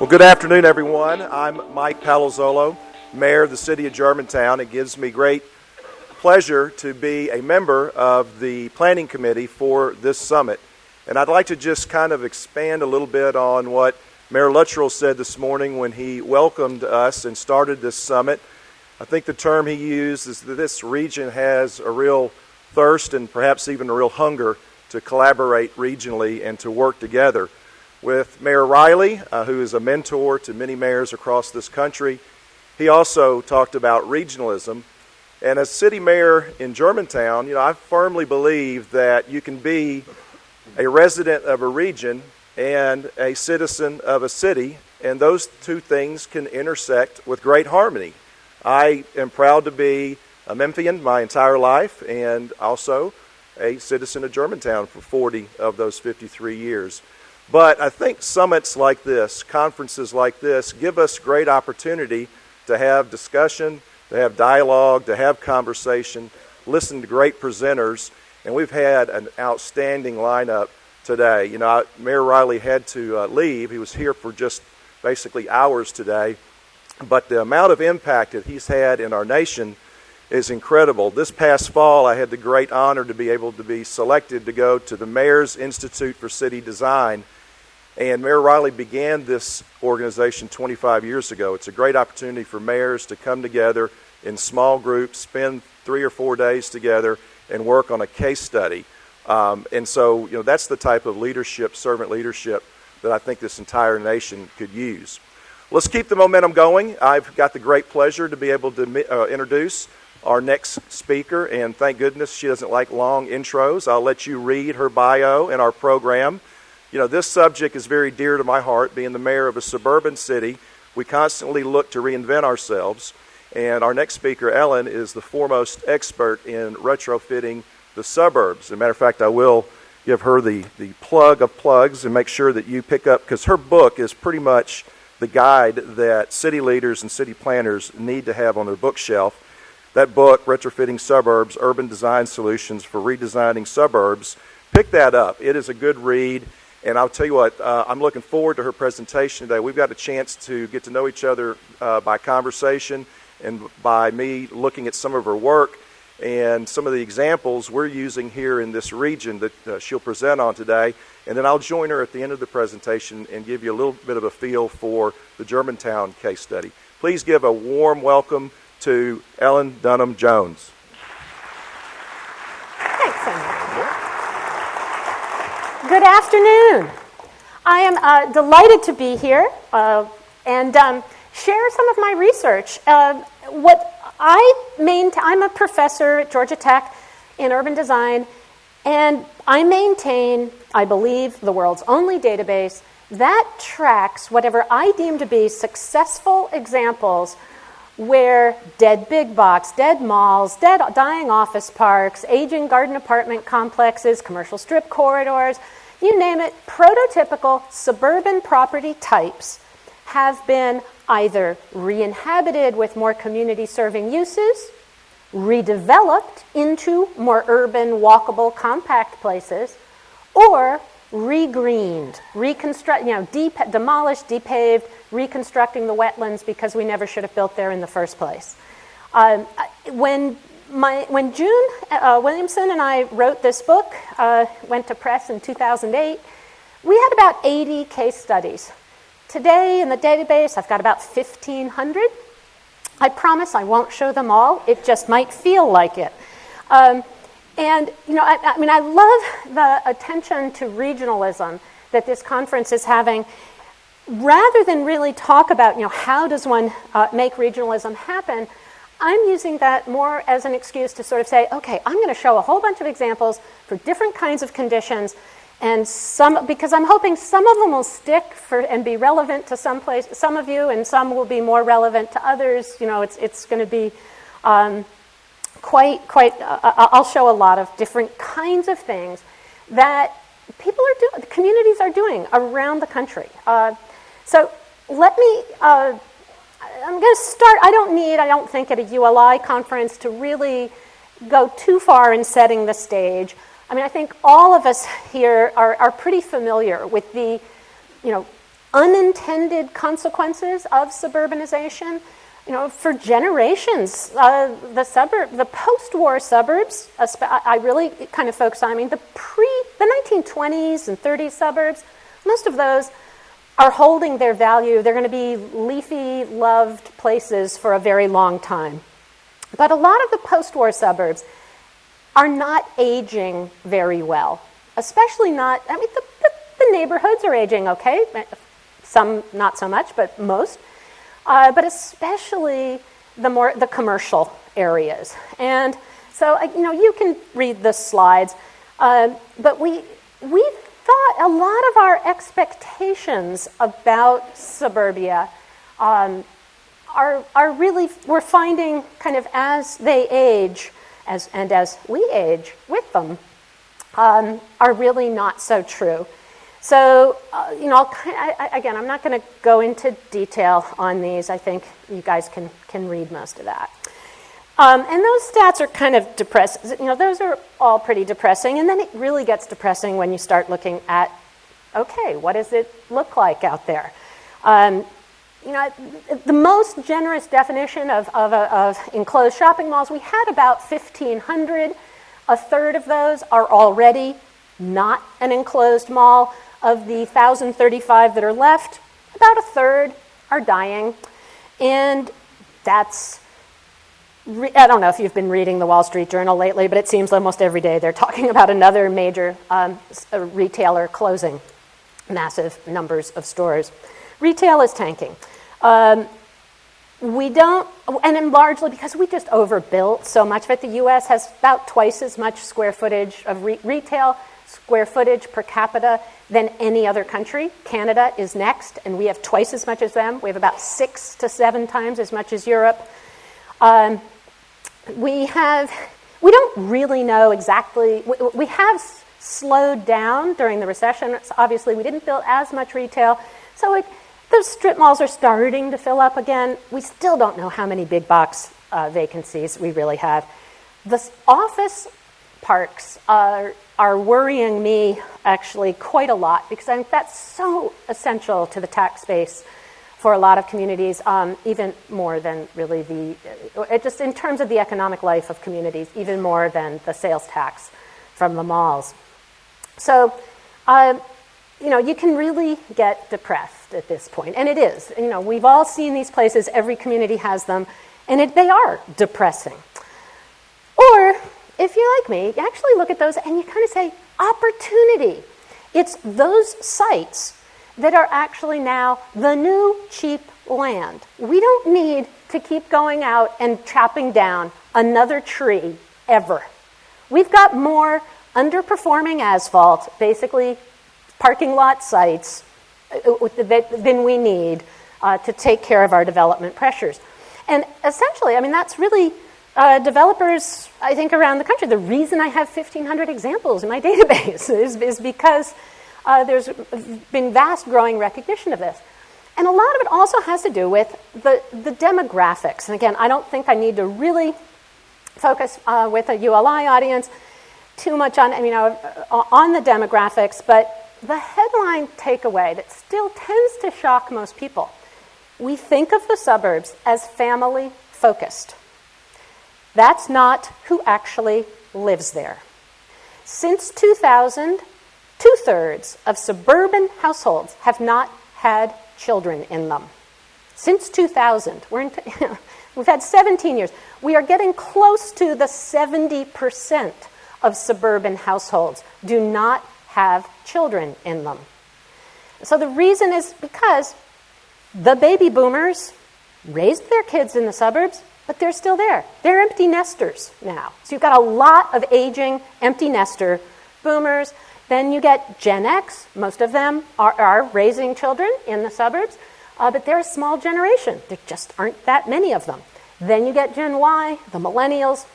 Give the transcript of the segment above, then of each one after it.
Well, good afternoon, everyone. I'm Mike Palazzolo, Mayor of the City of Germantown. It gives me great pleasure to be a member of the Planning Committee for this summit. And I'd like to just kind of expand a little bit on what Mayor Luttrell said this morning when he welcomed us and started this summit. I think the term he used is that this region has a real thirst and perhaps even a real hunger to collaborate regionally and to work together. With Mayor Riley, who is a mentor to many mayors across this country, he also talked about regionalism. And as city mayor in Germantown, I firmly believe that you can be a resident of a region and a citizen of a city, and those two things can intersect with great harmony. I am proud to be a Memphian my entire life and also a citizen of Germantown for 40 of those 53 years. But I think summits like this, conferences like this, give us great opportunity to have discussion, to have dialogue, to have conversation, listen to great presenters, and we've had an outstanding lineup today. Mayor Riley had to leave. He was here for just basically hours today, but the amount of impact that he's had in our nation is incredible. This past fall, I had the great honor to be able to be selected to go to the Mayor's Institute for City Design, and Mayor Riley began this organization 25 years ago. It's a great opportunity for mayors to come together in small groups, spend 3 or 4 days together, and work on a case study. And so, that's the type of leadership, servant leadership, that I think this entire nation could use. Let's keep the momentum going. I've got the great pleasure to be able to introduce our next speaker, and thank goodness she doesn't like long intros. I'll let you read her bio in our program. This subject is very dear to my heart. Being the mayor of a suburban city, we constantly look to reinvent ourselves, and our next speaker, Ellen, is the foremost expert in retrofitting the suburbs. As a matter of fact, I will give her the plug of plugs and make sure that you pick up, because her book is pretty much the guide that city leaders and city planners need to have on their bookshelf. That book, Retrofitting Suburbs, Urban Design Solutions for Redesigning Suburbs, pick that up. It is a good read, and I'll tell you what, I'm looking forward to her presentation today. We've got a chance to get to know each other by conversation and by me looking at some of her work and some of the examples we're using here in this region that she'll present on today. And then I'll join her at the end of the presentation and give you a little bit of a feel for the Germantown case study. Please give a warm welcome to Ellen Dunham-Jones. Thanks, Senator. Good afternoon. I am delighted to be here and share some of my research. I'm a professor at Georgia Tech in urban design, and I maintain, I believe, the world's only database that tracks whatever I deem to be successful examples where dead big box, dead malls, dying office parks, aging garden apartment complexes, commercial strip corridors, you name it, prototypical suburban property types have been either re-inhabited with more community-serving uses, redeveloped into more urban, walkable, compact places, or regreened, demolished, depaved, reconstructing the wetlands because we never should have built there in the first place. When June Williamson and I wrote this book, went to press in 2008, we had about 80 case studies. Today in the database, I've got about 1,500. I promise I won't show them all. It just might feel like it. I love the attention to regionalism that this conference is having. Rather than really talk about, how does one make regionalism happen, I'm using that more as an excuse to sort of say, okay, I'm going to show a whole bunch of examples for different kinds of conditions, and because I'm hoping some of them will stick and be relevant to some of you, and some will be more relevant to others. It's going to be I'll show a lot of different kinds of things that people are doing, communities are doing around the country. So let me, I'm going to start, I don't think at a ULI conference to really go too far in setting the stage. I think all of us here are pretty familiar with the, unintended consequences of suburbanization. For generations, the post-war suburbs, I really kind of focus on, the 1920s and 30s suburbs, most of those are holding their value. They're going to be leafy, loved places for a very long time. But a lot of the post-war suburbs are not aging very well, especially not, the neighborhoods are aging okay, some not so much, but most. But especially the commercial areas. And so, you can read the slides, but we thought a lot of our expectations about suburbia are really, we're finding kind of as they age, as we age with them, are really not so true. So, again, I'm not going to go into detail on these. I think you guys can read most of that. And those stats are kind of depressing. Those are all pretty depressing. And then it really gets depressing when you start looking at, okay, what does it look like out there? The most generous definition of enclosed shopping malls, we had about 1,500. A third of those are already not an enclosed mall. Of the 1,035 that are left, about a third are dying. And that's, I don't know if you've been reading the Wall Street Journal lately, but it seems almost every day they're talking about another major retailer closing massive numbers of stores. Retail is tanking. We don't, and then largely because we just overbuilt so much of it. The U.S. has about twice as much square footage of retail square footage per capita than any other country. Canada is next, and we have twice as much as them. We have about 6 to 7 times as much as Europe. We don't really know exactly. We have slowed down during the recession. So obviously, we didn't build as much retail, so those strip malls are starting to fill up again. We still don't know how many big box vacancies we really have. The office parks are worrying me actually quite a lot, because I think that's so essential to the tax base for a lot of communities, even more than really just in terms of the economic life of communities, even more than the sales tax from the malls. So, you can really get depressed at this point, and it is. We've all seen these places, every community has them, and they are depressing. Or, if you're like me, you actually look at those and you kind of say, opportunity. It's those sites that are actually now the new cheap land. We don't need to keep going out and chopping down another tree ever. We've got more underperforming asphalt, basically parking lot sites, than we need to take care of our development pressures. And essentially, that's really developers, I think, around the country. The reason I have 1,500 examples in my database is because there's been vast growing recognition of this. And a lot of it also has to do with the demographics. And again, I don't think I need to really focus with a ULI audience too much on the demographics, but the headline takeaway that still tends to shock most people, we think of the suburbs as family-focused. That's not who actually lives there. Since 2000, 2/3 of suburban households have not had children in them. Since 2000, we've had 17 years. We are getting close to the 70% of suburban households do not have children in them. So the reason is because the baby boomers raised their kids in the suburbs, but they're still there. They're empty nesters now. So you've got a lot of aging empty nester boomers. Then you get Gen X. Most of them are raising children in the suburbs, but they're a small generation. There just aren't that many of them. Then you get Gen Y, the millennials,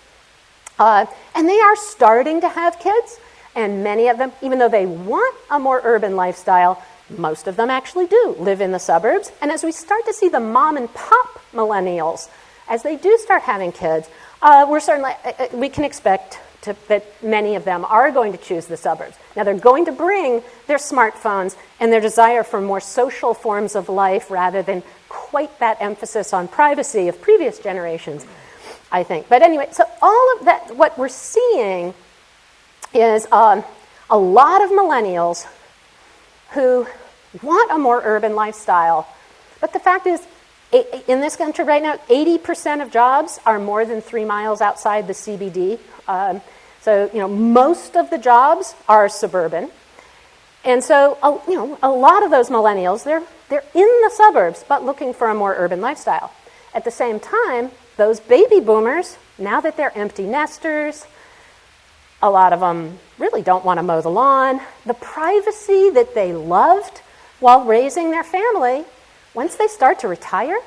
and they are starting to have kids. And many of them, even though they want a more urban lifestyle, most of them actually do live in the suburbs. And as we start to see the mom and pop millennials, as they do start having kids, we can expect that many of them are going to choose the suburbs. Now, they're going to bring their smartphones and their desire for more social forms of life rather than quite that emphasis on privacy of previous generations, I think. But anyway, so all of that, what we're seeing is a lot of millennials who want a more urban lifestyle. But the fact is, in this country right now, 80% of jobs are more than 3 miles outside the CBD. So, most of the jobs are suburban. And so, a lot of those millennials, they're in the suburbs, but looking for a more urban lifestyle. At the same time, those baby boomers, now that they're empty nesters, a lot of them really don't want to mow the lawn. The privacy that they loved while raising their family, once they start to retire,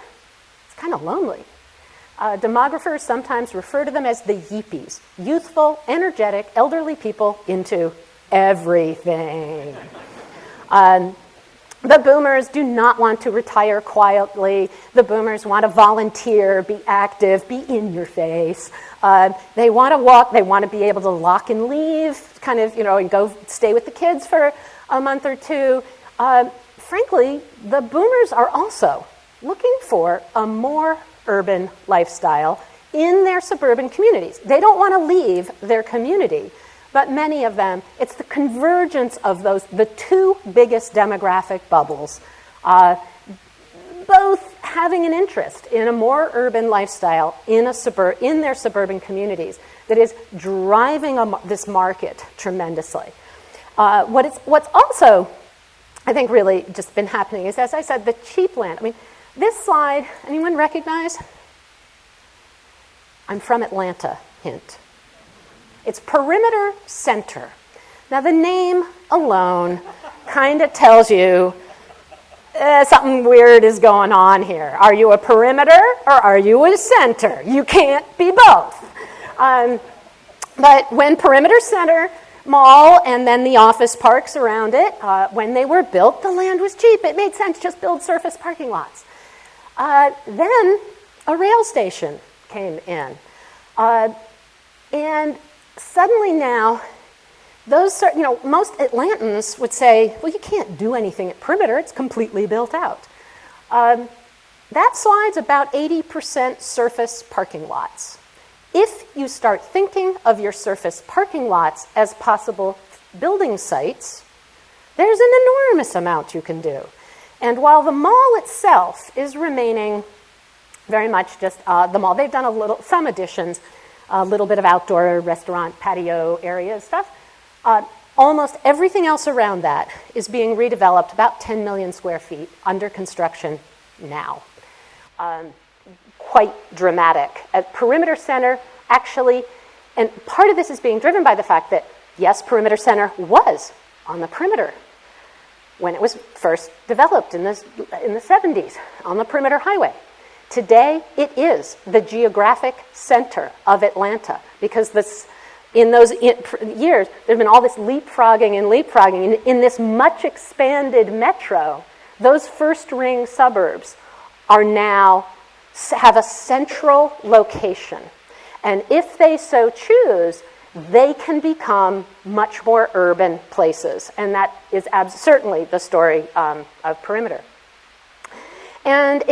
it's kind of lonely. Demographers sometimes refer to them as the yippies, youthful, energetic, elderly people into everything. The boomers do not want to retire quietly. The boomers want to volunteer, be active, be in your face. They want to walk. They want to be able to lock and leave, and go stay with the kids for a month or two. Frankly, the boomers are also looking for a more urban lifestyle in their suburban communities. They don't want to leave their community. But many of them, it's the convergence of the two biggest demographic bubbles, both having an interest in a more urban lifestyle in their suburban communities that is driving this market tremendously. What's also, I think, really just been happening is, as I said, the cheap land. I mean, this slide, anyone recognize? I'm from Atlanta, hint. It's Perimeter Center. Now, the name alone kind of tells you something weird is going on here. Are you a perimeter or are you a center? You can't be both. But when Perimeter Center Mall and then the office parks around it, when they were built, the land was cheap. It made sense, just build surface parking lots. Then a rail station came in. And suddenly now, most Atlantans would say, well, you can't do anything at Perimeter. It's completely built out. That slide's about 80% surface parking lots. If you start thinking of your surface parking lots as possible building sites, there's an enormous amount you can do. And while the mall itself is remaining very much just the mall, they've done some additions, a little bit of outdoor restaurant, patio area stuff. Almost everything else around that is being redeveloped, about 10 million square feet under construction now. Quite dramatic. At Perimeter Center, actually, and part of this is being driven by the fact that, yes, Perimeter Center was on the perimeter when it was first developed in the 70s on the Perimeter Highway. Today, it is the geographic center of Atlanta because in those years, there's been all this leapfrogging. In this much expanded metro, those first ring suburbs have a central location. And if they so choose, they can become much more urban places. And that is certainly the story of Perimeter. And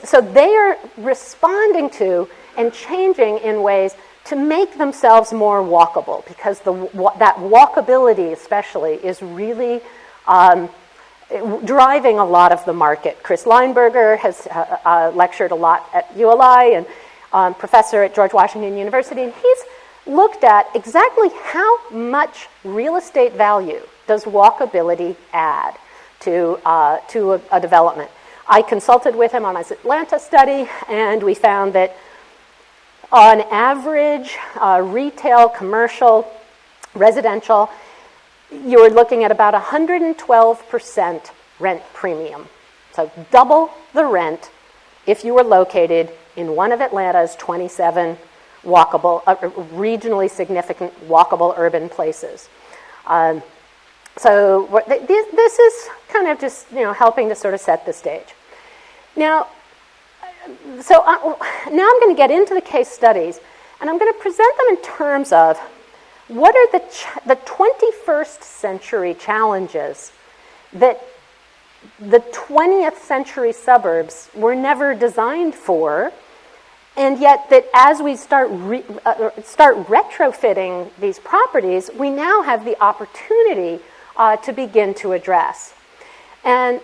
so they are responding to and changing in ways to make themselves more walkable, because that walkability especially is really driving a lot of the market. Chris Lineberger has lectured a lot at ULI and professor at George Washington University, and he's looked at exactly how much real estate value does walkability add to a development. I consulted with him on his Atlanta study, and we found that on average, retail, commercial, residential, you were looking at about 112% rent premium. So double the rent if you were located in one of Atlanta's 27 walkable, regionally significant walkable urban places. So this is kind of just helping to sort of set the stage. Now, now I'm going to get into the case studies, and I'm going to present them in terms of what are the 21st century challenges that the 20th century suburbs were never designed for, and yet that as we start retrofitting these properties, we now have the opportunity to begin to address. And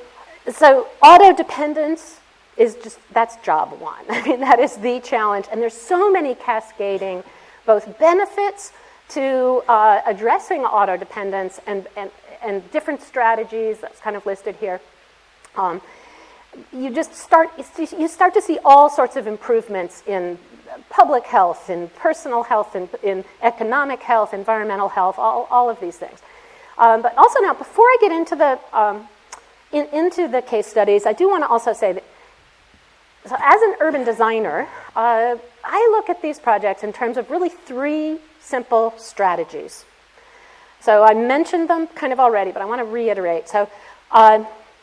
so auto dependence is that's job one. I mean, that is the challenge. And there's so many cascading both benefits to addressing auto dependence and different strategies that's kind of listed here. You start to see all sorts of improvements in public health, in personal health, in economic health, environmental health, all of these things. But also now, before I get into the case studies, I do want to also say that, so as an urban designer, I look at these projects in terms of really three simple strategies. So I mentioned them kind of already, but I want to reiterate. So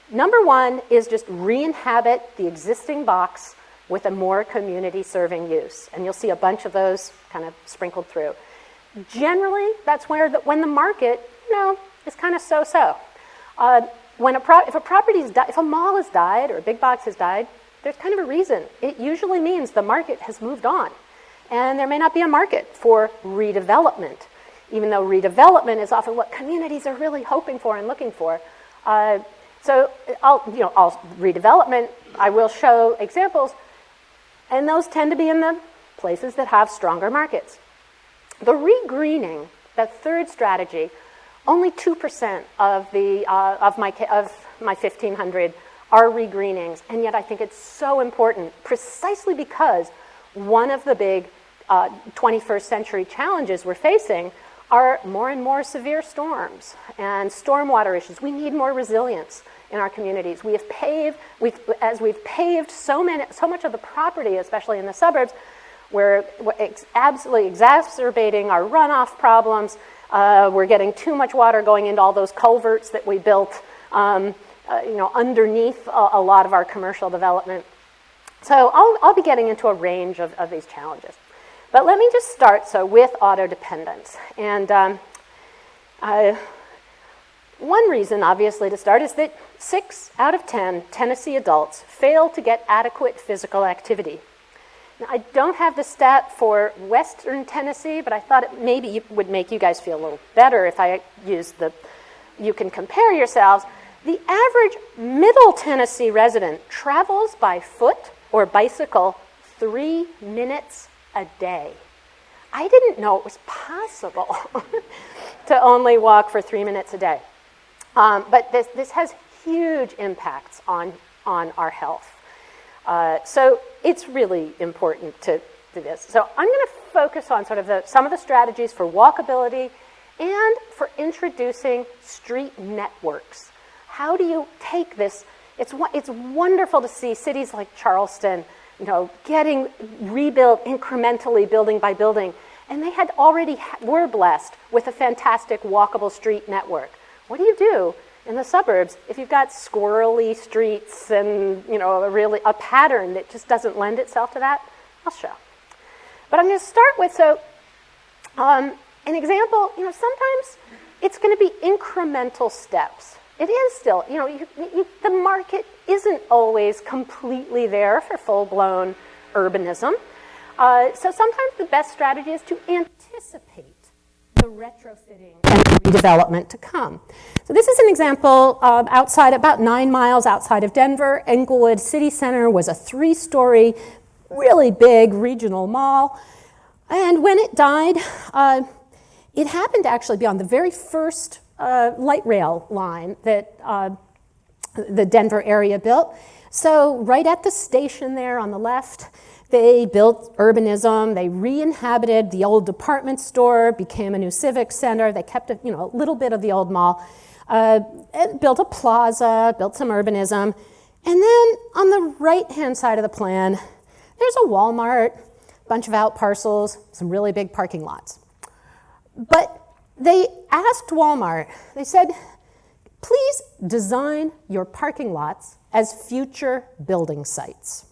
number one is just re-inhabit the existing box with a more community-serving use. And you'll see a bunch of those kind of sprinkled through. Generally, that's where when the market, is kind of so-so. If a mall has died or a big box has died, there's kind of a reason. It usually means the market has moved on. And there may not be a market for redevelopment, even though redevelopment is often what communities are really hoping for and looking for. So redevelopment, I will show examples, and those tend to be in the places that have stronger markets. The regreening, that third strategy, only 2% of my 1,500 are regreenings, and yet I think it's so important precisely because one of the big 21st century challenges we're facing are more and more severe storms and stormwater issues. We need more resilience in our communities. We've paved so much of the property, especially in the suburbs, we're absolutely exacerbating our runoff problems. We're getting too much water going into all those culverts that we built underneath a lot of our commercial development. So I'll be getting into a range of these challenges. But let me just start with auto dependence. And one reason, obviously, to start is that 6 out of 10 Tennessee adults fail to get adequate physical activity. Now, I don't have the stat for Western Tennessee, but I thought it maybe would make you guys feel a little better if I use you can compare yourselves. The average Middle Tennessee resident travels by foot or bicycle 3 minutes a day. I didn't know it was possible to only walk for 3 minutes a day. But this has huge impacts on our health. So it's really important to do this. So I'm going to focus on sort of some of the strategies for walkability and for introducing street networks. How do you take this? It's wonderful to see cities like Charleston, getting rebuilt incrementally, building by building, and they had were blessed with a fantastic walkable street network. What do you do in the suburbs if you've got squirrely streets and a pattern that just doesn't lend itself to that? I'll show. But I'm going to start with an example. Sometimes it's going to be incremental steps. It is still, the market isn't always completely there for full-blown urbanism. So sometimes the best strategy is to anticipate the retrofitting and redevelopment to come. So this is an example about 9 miles outside of Denver. Englewood City Center was a 3-story, really big regional mall. And when it died, it happened to actually be on the very first light rail line that the Denver area built. So right at the station there on the left, they built urbanism. They re-inhabited the old department store, became a new civic center. They kept a little bit of the old mall, and built a plaza, built some urbanism. And then on the right-hand side of the plan, there's a Walmart, a bunch of out parcels, some really big parking lots. But they asked Walmart, they said, please design your parking lots as future building sites.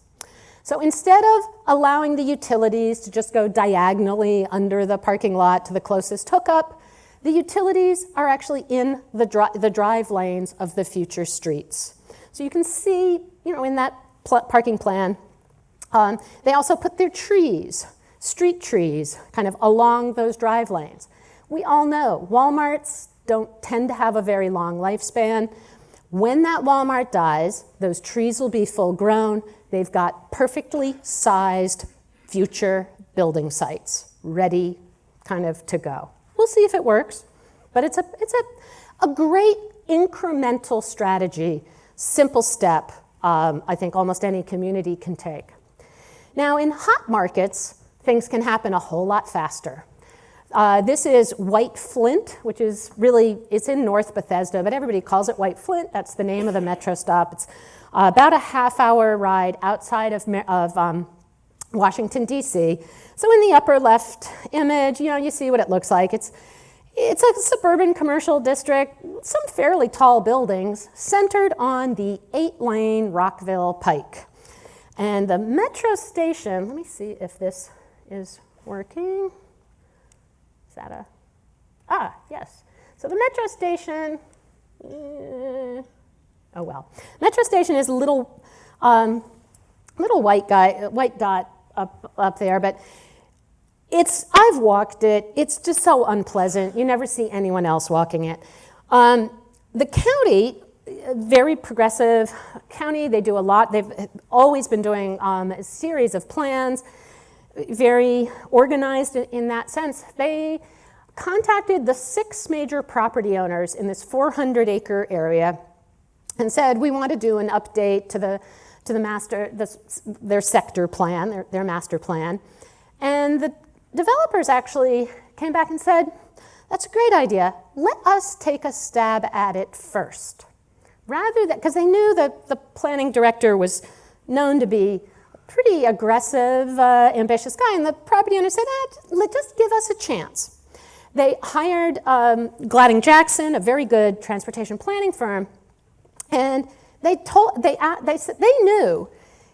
So instead of allowing the utilities to just go diagonally under the parking lot to the closest hookup, the utilities are actually in the drive lanes of the future streets. So you can see, in that parking plan, they also put their trees, street trees, kind of along those drive lanes. We all know Walmarts don't tend to have a very long lifespan. When that Walmart dies, those trees will be full grown. They've got perfectly sized future building sites ready kind of to go. We'll see if it works, but it's a great incremental strategy, simple step, I think almost any community can take. Now, in hot markets, things can happen a whole lot faster. This is White Flint, which is it's in North Bethesda, but everybody calls it White Flint. That's the name of the metro stop. It's about a half-hour ride outside of Washington, D.C. So in the upper left image, you see what it looks like. It's a suburban commercial district, some fairly tall buildings, centered on the 8-lane Rockville Pike. And the metro station, let me see if this is working. Is that yes. So the metro station, Metro station is a little white dot up there, but I've walked it. It's just so unpleasant. You never see anyone else walking it. The county, very progressive county. They do a lot. They've always been doing a series of plans, very organized in that sense. They contacted the 6 major property owners in this 400-acre area and said, we want to do an update to their sector plan, their master plan. And the developers actually came back and said, that's a great idea. Let us take a stab at it first. Rather than, because they knew that the planning director was known to be a pretty aggressive, ambitious guy, and the property owner said, just give us a chance. They hired Gladding Jackson, a very good transportation planning firm, and they knew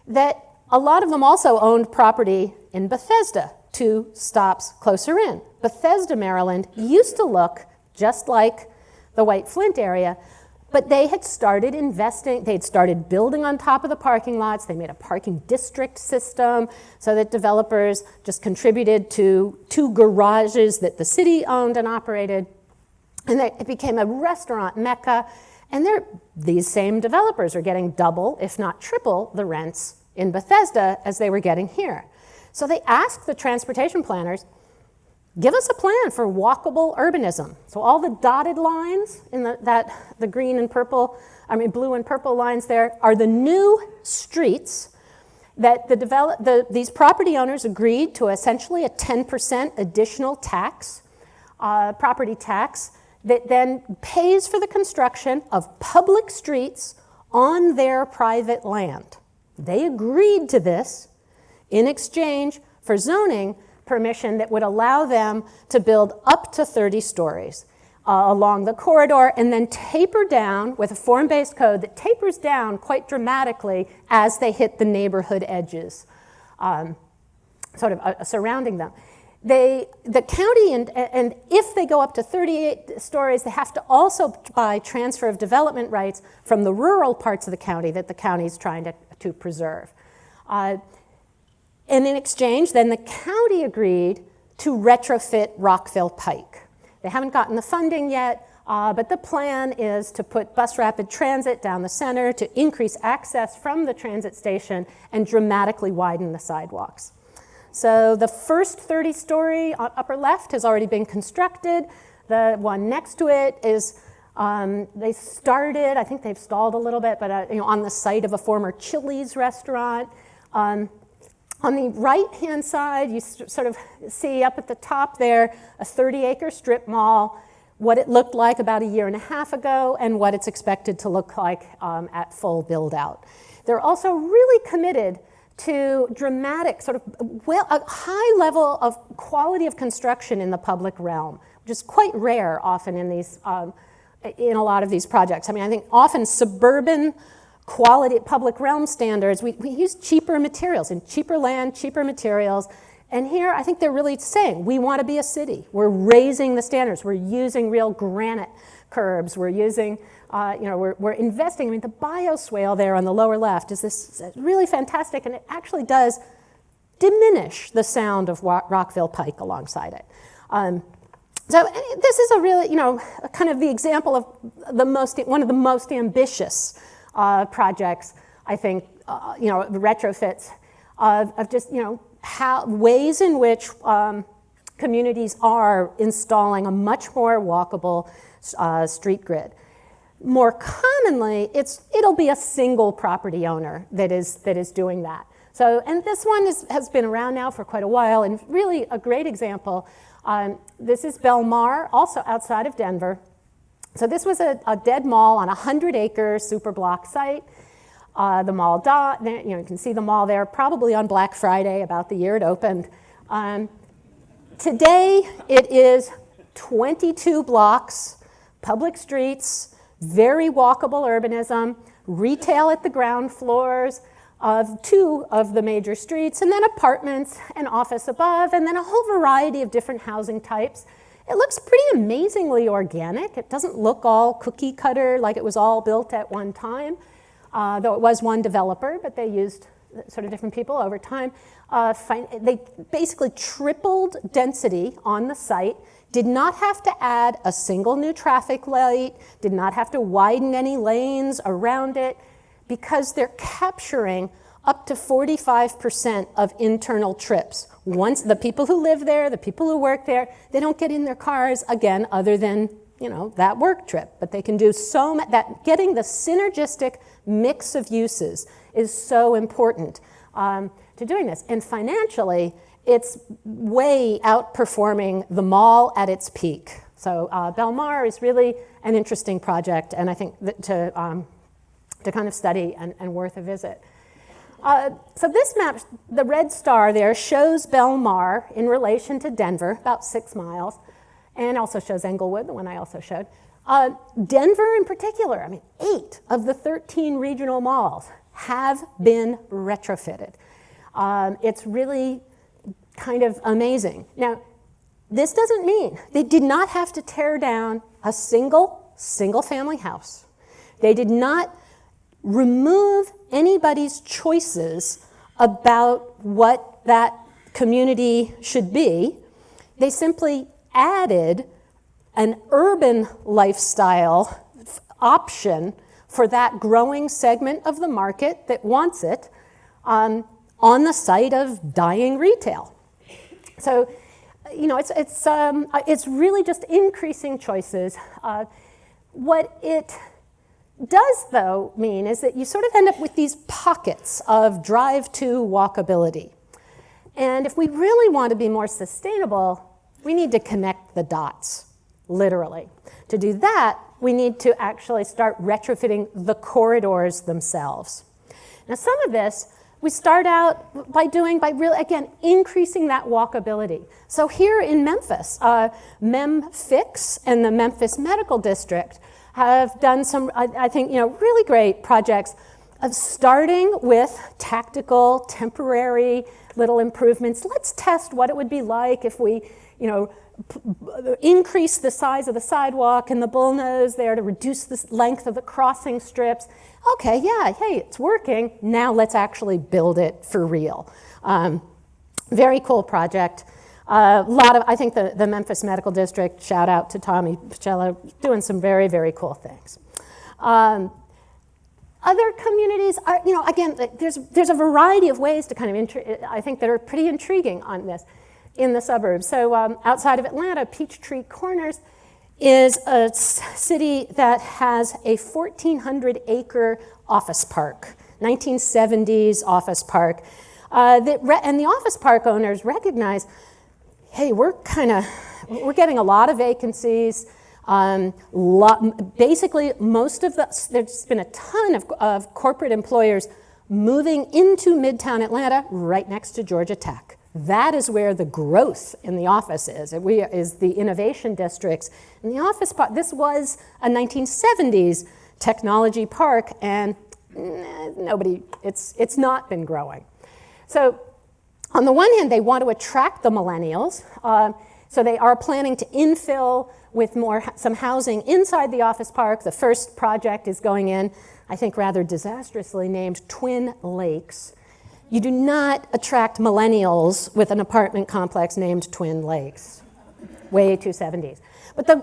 that a lot of them also owned property in Bethesda, 2 stops closer in. Bethesda, Maryland used to look just like the White Flint area, but they had started investing, they had started building on top of the parking lots. They made a parking district system so that developers just contributed to 2 garages that the city owned and operated. And it became a restaurant mecca. And these same developers are getting double, if not triple, the rents in Bethesda as they were getting here. So they asked the transportation planners, give us a plan for walkable urbanism. So all the dotted lines in the green and purple, blue and purple lines there are the new streets that these property owners agreed to essentially a 10% additional tax, property tax, that then pays for the construction of public streets on their private land. They agreed to this in exchange for zoning permission that would allow them to build up to 30 stories along the corridor and then taper down with a form-based code that tapers down quite dramatically as they hit the neighborhood edges, surrounding them. The county, and if they go up to 38 stories, they have to also buy transfer of development rights from the rural parts of the county that the county is trying to preserve. And in exchange, then the county agreed to retrofit Rockville Pike. They haven't gotten the funding yet, but the plan is to put bus rapid transit down the center to increase access from the transit station and dramatically widen the sidewalks. So the first 30-story on upper left has already been constructed. The one next to it is, they started, I think they've stalled a little bit, but on the site of a former Chili's restaurant. On the right-hand side, you sort of see up at the top there a 30-acre strip mall, what it looked like about a year and a half ago, and what it's expected to look like at full build-out. They're also really committed to dramatic, a high level of quality of construction in the public realm, which is quite rare often in a lot of these projects. I think often suburban quality, public realm standards. We use cheaper materials and cheaper land, cheaper materials. And here, I think they're really saying, we want to be a city. We're raising the standards. We're using real granite curbs. We're using, we're investing. I mean, the bioswale there on the lower left is this really fantastic, and it actually does diminish the sound of Rockville Pike alongside it. So this is a really, kind of the example of one of the most ambitious projects, I think, retrofits of just, ways in which communities are installing a much more walkable street grid. More commonly, it'll be a single property owner that is doing that. So, and this one has been around now for quite a while, and really a great example. This is Belmar, also outside of Denver. So this was a dead mall on a 100-acre superblock site. The mall died. You can see the mall there, probably on Black Friday, about the year it opened. Today, it is 22 blocks, public streets, very walkable urbanism, retail at the ground floors of 2 of the major streets, and then apartments and office above, and then a whole variety of different housing types. It looks pretty amazingly organic. It doesn't look all cookie cutter like it was all built at one time. Though it was one developer, but they used sort of different people over time. They basically tripled density on the site, did not have to add a single new traffic light, did not have to widen any lanes around it, because they're capturing up to 45% of internal trips. Once the people who live there, the people who work there, they don't get in their cars again other than that work trip, but they can do so much. That getting the synergistic mix of uses is so important to doing this. And financially, it's way outperforming the mall at its peak. So Belmar is really an interesting project, and I think that to kind of study and worth a visit. So this map, the red star there, shows Belmar in relation to Denver, about 6 miles. And also shows Englewood, the one I also showed. Denver in particular, 8 of the 13 regional malls have been retrofitted. It's really kind of amazing. Now, this doesn't mean they did not have to tear down a single-family house. They did not remove anybody's choices about what that community should be. They simply added an urban lifestyle option for that growing segment of the market that wants it on the site of dying retail. So, it's really just increasing choices. What it does, though, mean is that you sort of end up with these pockets of drive-to walkability. And if we really want to be more sustainable, we need to connect the dots, literally. To do that, we need to actually start retrofitting the corridors themselves. Now, some of this we start out by really, again, increasing that walkability. So here in Memphis, Memphis and the Memphis Medical District have done some, I think, really great projects of starting with tactical, temporary little improvements. Let's test what it would be like if we increase the size of the sidewalk and the bullnose there to reduce the length of the crossing strips. Okay, yeah, hey, it's working. Now let's actually build it for real. Very cool project. I think the Memphis Medical District, shout out to Tommy Picello, doing some very, very cool things. Other communities are, again, there's a variety of ways to kind of, I think, that are pretty intriguing on this in the suburbs. So outside of Atlanta, Peachtree Corners is a city that has a 1,400-acre office park, 1970s office park. And the office park owners recognize, hey, we're getting a lot of vacancies. Basically, there's been a ton of corporate employers moving into Midtown Atlanta right next to Georgia Tech. That is where the growth in the office is the innovation districts. And the office park, this was a 1970s technology park, and it's not been growing. So on the one hand, they want to attract the millennials, so they are planning to infill with some housing inside the office park. The first project is going in, I think rather disastrously named Twin Lakes. You do not attract millennials with an apartment complex named Twin Lakes. Way too 70s. But the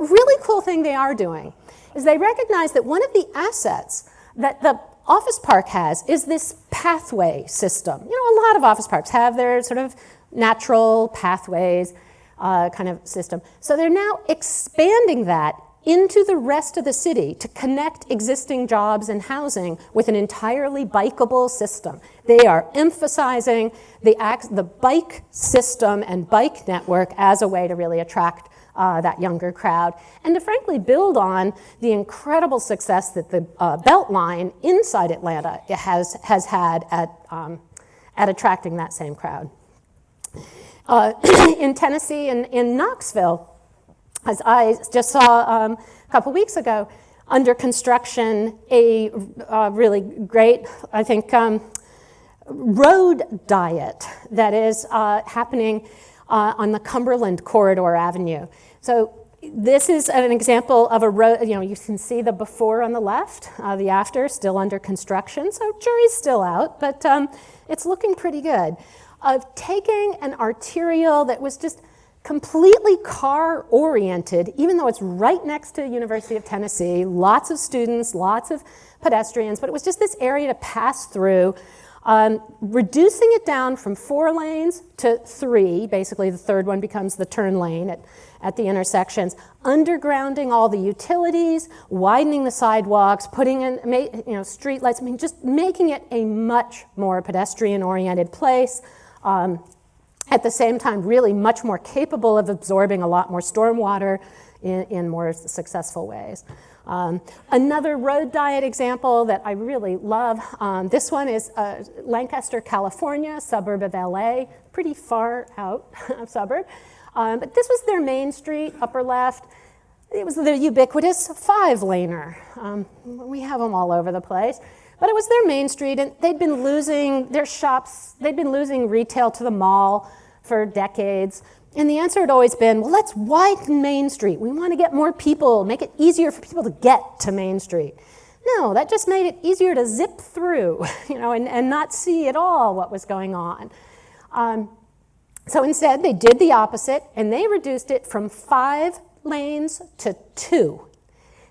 really cool thing they are doing is they recognize that one of the assets that the office park has is this pathway system. A lot of office parks have their sort of natural pathways kind of system. So they're now expanding that into the rest of the city to connect existing jobs and housing with an entirely bikeable system. They are emphasizing the bike system and bike network as a way to really attract that younger crowd, and to frankly build on the incredible success that the Beltline inside Atlanta has had at attracting that same crowd. In Tennessee, in Knoxville, as I just saw a couple weeks ago, under construction, a really great, I think, road diet that is happening on the Cumberland Corridor Avenue. So this is an example of a road, you can see the before on the left, the after still under construction, so jury's still out, but it's looking pretty good. Of taking an arterial that was just completely car-oriented, even though it's right next to University of Tennessee, lots of students, lots of pedestrians, but it was just this area to pass through, reducing it down from 4 lanes to 3, basically the third one becomes the turn lane at the intersections, undergrounding all the utilities, widening the sidewalks, putting in street lights, just making it a much more pedestrian-oriented place. At the same time, really much more capable of absorbing a lot more stormwater in more successful ways. Another road diet example that I really love, this one is Lancaster, California, suburb of LA, pretty far out suburb. But this was their main street, upper left. It was the ubiquitous 5-laner. We have them all over the place. But it was their main street, and they'd been losing their shops, they'd been losing retail to the mall for decades. And the answer had always been, well, let's widen Main Street. We want to get more people, make it easier for people to get to Main Street. No, that just made it easier to zip through, and not see at all what was going on. So instead, they did the opposite, and they reduced it from 5 lanes to 2.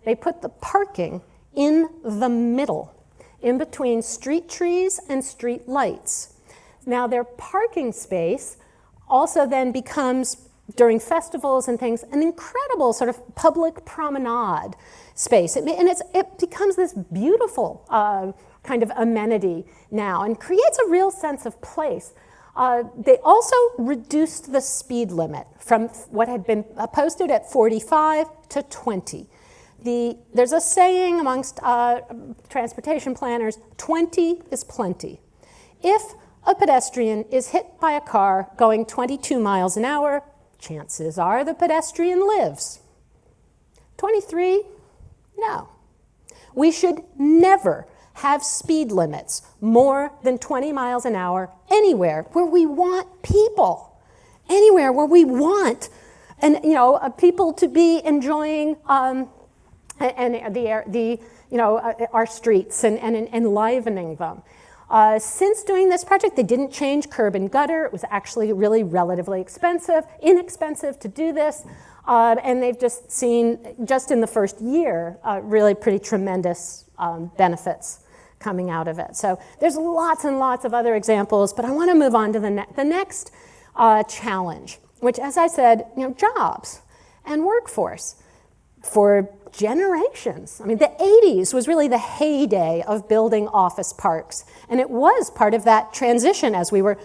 They put the parking in the middle, in between street trees and street lights. Now, their parking space also then becomes, during festivals and things, an incredible sort of public promenade space. It becomes this beautiful kind of amenity now and creates a real sense of place. They also reduced the speed limit from what had been posted at 45 to 20. There's a saying amongst transportation planners, 20 is plenty. If a pedestrian is hit by a car going 22 miles an hour, chances are the pedestrian lives. 23, no. We should never have speed limits more than 20 miles an hour anywhere where we want people, anywhere where we want people to be enjoying our streets and enlivening them. Since doing this project, they didn't change curb and gutter. It was actually really relatively inexpensive to do this. And they've just seen, just in the first year, really pretty tremendous benefits coming out of it. So there's lots and lots of other examples, but I want to move on to the next challenge, which, as I said, jobs and workforce for generations. I mean, the 80s was really the heyday of building office parks, and it was part of that transition as we were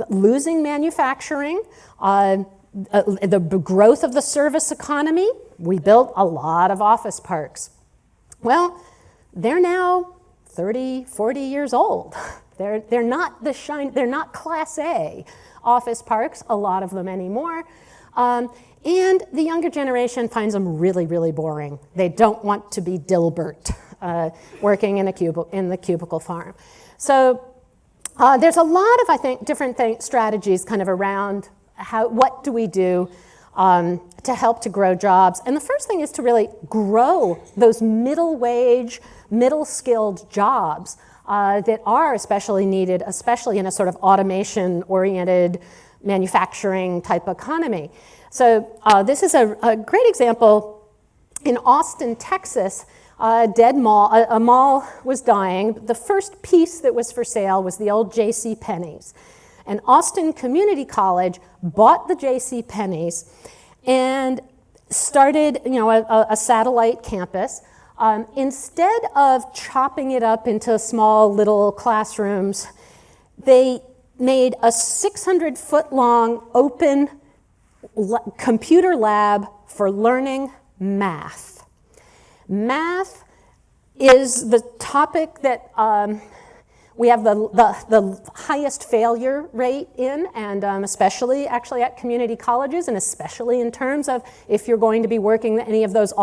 losing manufacturing, the growth of the service economy. We built a lot of office parks. Well, they're now 30, 40 years old. They're not they're not Class A office parks, a lot of them anymore. And the younger generation finds them really, really boring. They don't want to be Dilbert working in the cubicle farm. So there's a lot of, I think, different strategies kind of around what do we do to help to grow jobs. And the first thing is to really grow those middle wage, middle skilled jobs that are especially needed, especially in a sort of automation-oriented manufacturing type economy. So this is a great example. In Austin, Texas, a mall was dying. The first piece that was for sale was the old J.C. Penney's. And Austin Community College bought the J.C. Penney's and started, a satellite campus. Instead of chopping it up into small little classrooms, they made a 600-foot-long open computer lab for learning math. Math is the topic that we have the highest failure rate in, and especially actually at community colleges, and especially in terms of if you're going to be working any of those,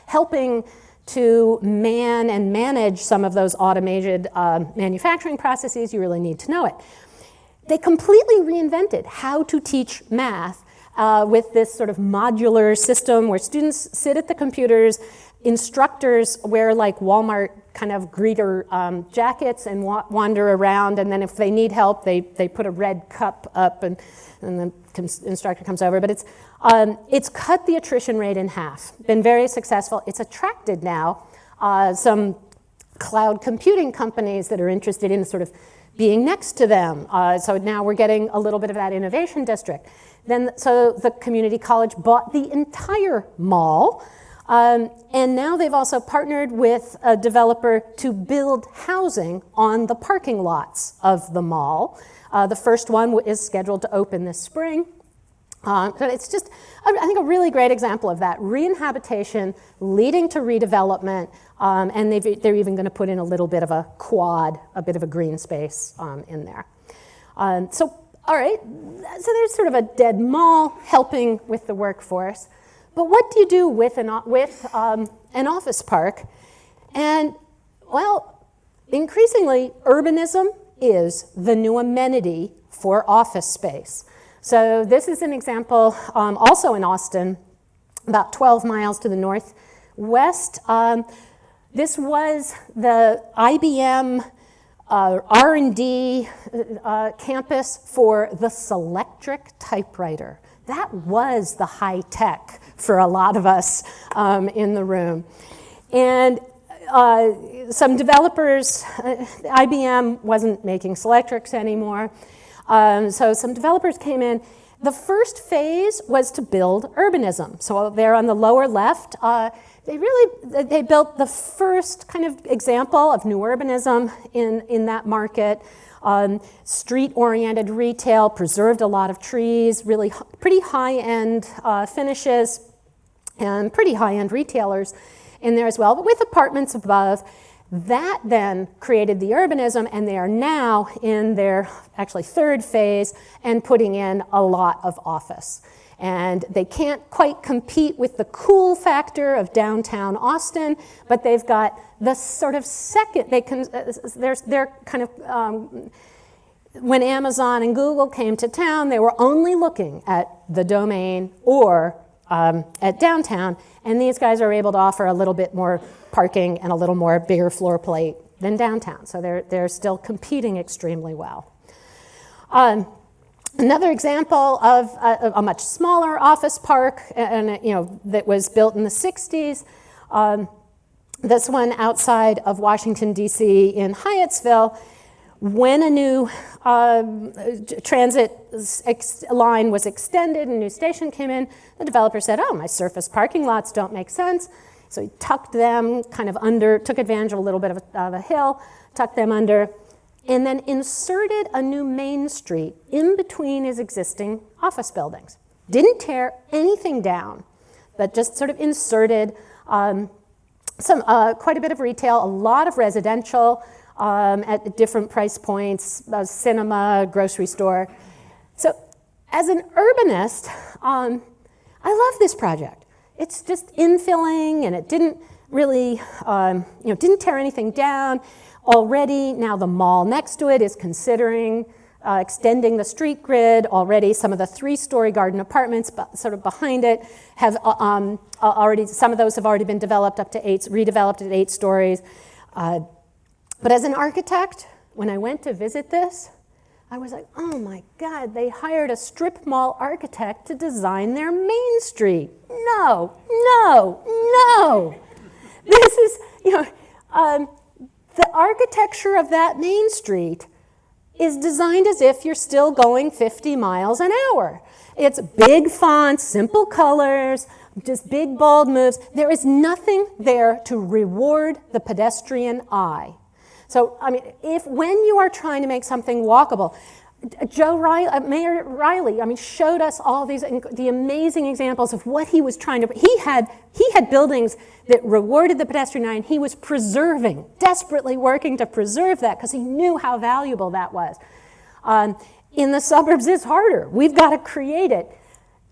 helping to man and manage some of those automated manufacturing processes, you really need to know it. They completely reinvented how to teach math with this sort of modular system where students sit at the computers, instructors wear like Walmart kind of greeter jackets and wander around, and then if they need help, they put a red cup up and the instructor comes over. But it's cut the attrition rate in half, been very successful. It's attracted now some cloud computing companies that are interested in sort of being next to them. So now we're getting a little bit of that innovation district. So the community college bought the entire mall, and now they've also partnered with a developer to build housing on the parking lots of the mall. The first one is scheduled to open this spring. But it's just, I think, a really great example of that. Reinhabitation leading to redevelopment, and they're even going to put in a little bit of a quad, a bit of a green space in there. All right, so there's sort of a dead mall helping with the workforce. But what do you do with an office park? And, well, increasingly, urbanism is the new amenity for office space. So this is an example also in Austin, about 12 miles to the northwest. This was the IBM R&D campus for the Selectric typewriter. That was the high tech for a lot of us in the room. And some developers, IBM wasn't making Selectrics anymore, so some developers came in. The first phase was to build urbanism. So there on the lower left, they built the first kind of example of new urbanism in that market. Street-oriented retail, preserved a lot of trees, really pretty high-end finishes, and pretty high-end retailers in there as well, but with apartments above. That then created the urbanism, and they are now in their actually third phase and putting in a lot of office. And they can't quite compete with the cool factor of downtown Austin, but they've got the sort of second, they're kind of, when Amazon and Google came to town, they were only looking at the Domain or at downtown, and these guys are able to offer a little bit more parking and a little more bigger floor plate than downtown. So they're still competing extremely well. Another example of a much smaller office park, and that was built in the 60s. This one outside of Washington, D.C. in Hyattsville. When a new transit line was extended, a new station came in, the developer said, oh, my surface parking lots don't make sense. So he tucked them kind of under, took advantage of a little bit of a hill, tucked them under, and then inserted a new main street in between his existing office buildings. Didn't tear anything down, but just sort of inserted quite a bit of retail, a lot of residential, at different price points, a cinema, grocery store. So as an urbanist, I love this project. It's just infilling, and it didn't really, didn't tear anything down. Already, now the mall next to it is considering extending the street grid. Already, some of the 3-story garden apartments sort of behind it have already, some of those have already been developed up to redeveloped at 8 stories. But as an architect, when I went to visit this, I was like, oh my God, they hired a strip mall architect to design their main street. No, no, no. This is, the architecture of that main street is designed as if you're still going 50 miles an hour. It's big fonts, simple colors, just big bold moves. There is nothing there to reward the pedestrian eye. So, when you are trying to make something walkable, Mayor Riley, showed us all the amazing examples of what he was trying to. He had buildings that rewarded the pedestrian eye, and he was desperately working to preserve that because he knew how valuable that was. In the suburbs, it's harder. We've got to create it.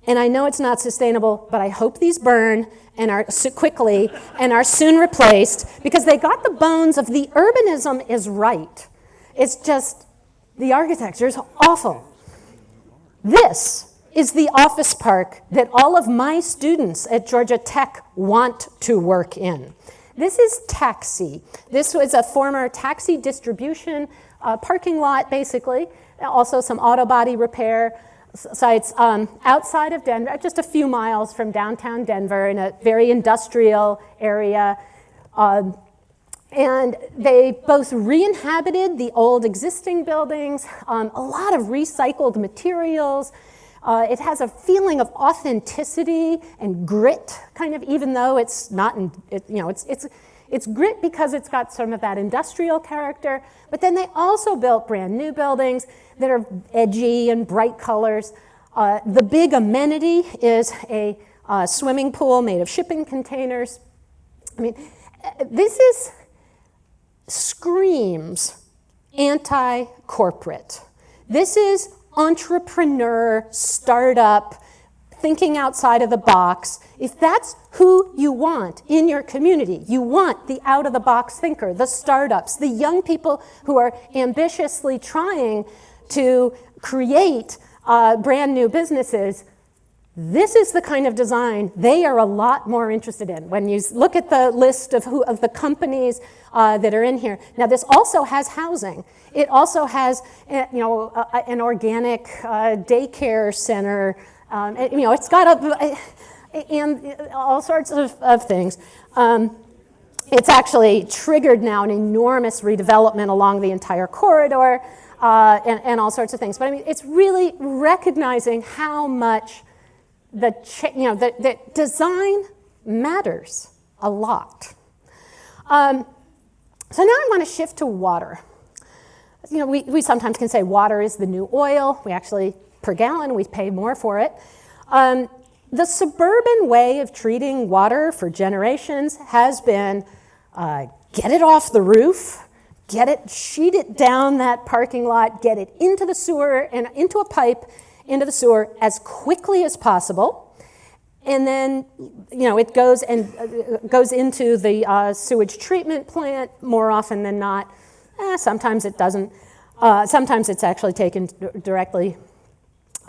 And I know it's not sustainable, but I hope these burn and are quickly and are soon replaced because they got the bones of the urbanism is right. It's just the architecture is awful. This is the office park that all of my students at Georgia Tech want to work in. This is Taxi. This was a former taxi distribution parking lot, basically. Also some auto body repair sites outside of Denver, just a few miles from downtown Denver in a very industrial area. And they both re-inhabited the old existing buildings, a lot of recycled materials. It has a feeling of authenticity and grit, kind of, even though it's not, it's grit because it's got some of that industrial character. But then they also built brand new buildings that are edgy and bright colors. The big amenity is a swimming pool made of shipping containers. This screams anti-corporate. This is entrepreneur, startup, thinking outside of the box. If that's who you want in your community, you want the out-of-the-box thinker, the startups, the young people who are ambitiously trying to create brand new businesses. This is the kind of design they are a lot more interested in. When you look at the list of the companies that are in here. Now, this also has housing. It also has, an organic daycare center. It's got and all sorts of things. It's actually triggered now an enormous redevelopment along the entire corridor and all sorts of things. But it's really recognizing how much the design matters a lot. So now I want to shift to water. We sometimes can say water is the new oil. We actually, per gallon, we pay more for it. The suburban way of treating water for generations has been get it off the roof, sheet it down that parking lot, get it into the sewer and into a pipe into the sewer as quickly as possible. And then, it goes into the sewage treatment plant more often than not. Sometimes it doesn't. Sometimes it's actually taken directly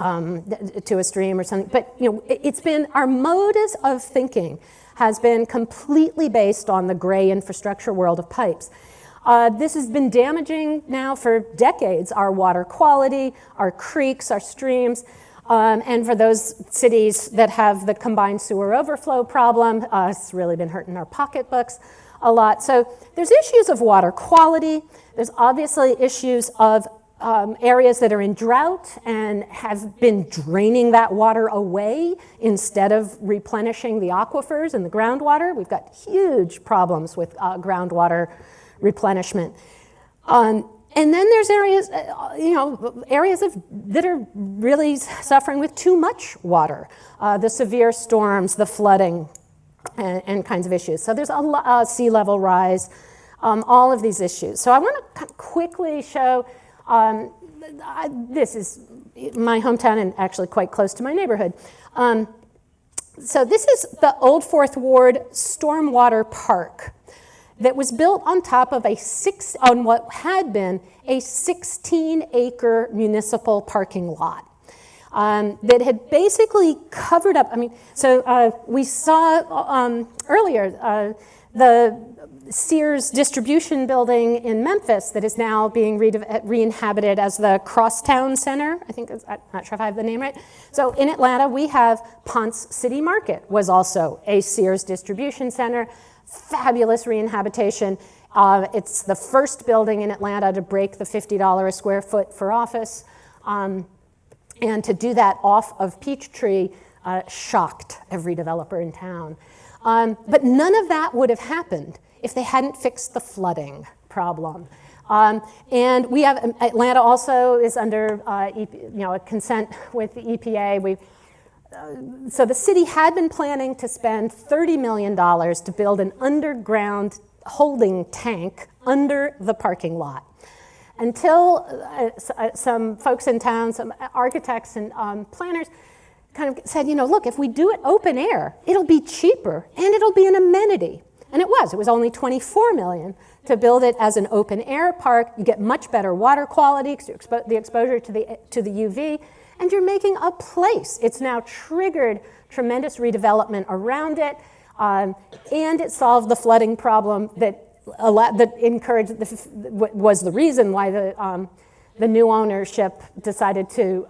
to a stream or something. But, it's been our modus of thinking has been completely based on the gray infrastructure world of pipes. This has been damaging now for decades our water quality, our creeks, our streams. And for those cities that have the combined sewer overflow problem, it's really been hurting our pocketbooks a lot. So there's issues of water quality. There's obviously issues of areas that are in drought and have been draining that water away instead of replenishing the aquifers and the groundwater. We've got huge problems with groundwater replenishment. And then there's areas, that are really suffering with too much water, the severe storms, the flooding, and kinds of issues. So there's a sea level rise, all of these issues. So I want to quickly show, this is my hometown and actually quite close to my neighborhood. So this is the Old Fourth Ward Stormwater Park that was built on top of on what had been a 16-acre municipal parking lot. That had basically covered up, we saw earlier the Sears distribution building in Memphis that is now being re-inhabited as the Crosstown Center. I'm not sure if I have the name right. So in Atlanta, we have Ponce City Market was also a Sears distribution center. Fabulous re-inhabitation. It's the first building in Atlanta to break the $50 a square foot for office. And to do that off of Peachtree shocked every developer in town. But none of that would have happened if they hadn't fixed the flooding problem. And we have, Atlanta also is under a consent with the EPA. So the city had been planning to spend $30 million to build an underground holding tank under the parking lot. Until some folks in town, some architects and planners kind of said, look, if we do it open air, it'll be cheaper and it'll be an amenity. And it was only $24 million to build it as an open air park. You get much better water quality, the exposure to the UV, and you're making a place. It's now triggered tremendous redevelopment around it, and it solved the flooding problem that encouraged, was the reason why the new ownership decided to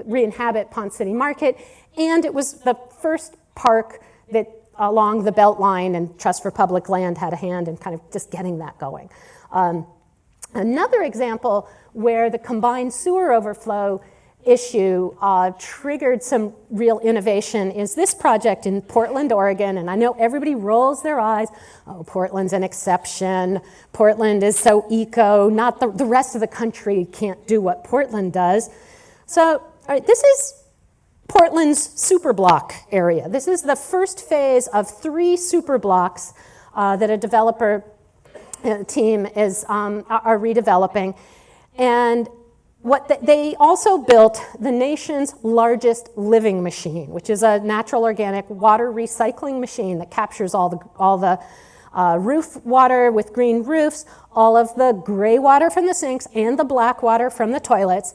re-inhabit Ponce City Market, and it was the first park that along the Beltline, and Trust for Public Land had a hand in kind of just getting that going. Another example where the combined sewer overflow issue triggered some real innovation is this project in Portland, Oregon. And I know everybody rolls their eyes. Oh, Portland's an exception. Portland is so eco. Not the rest of the country can't do what Portland does. So, all right, this is Portland's superblock area. This is the first phase of 3 superblocks that a developer team are redeveloping. And they also built the nation's largest living machine, which is a natural organic water recycling machine that captures all the roof water with green roofs, all of the gray water from the sinks and the black water from the toilets,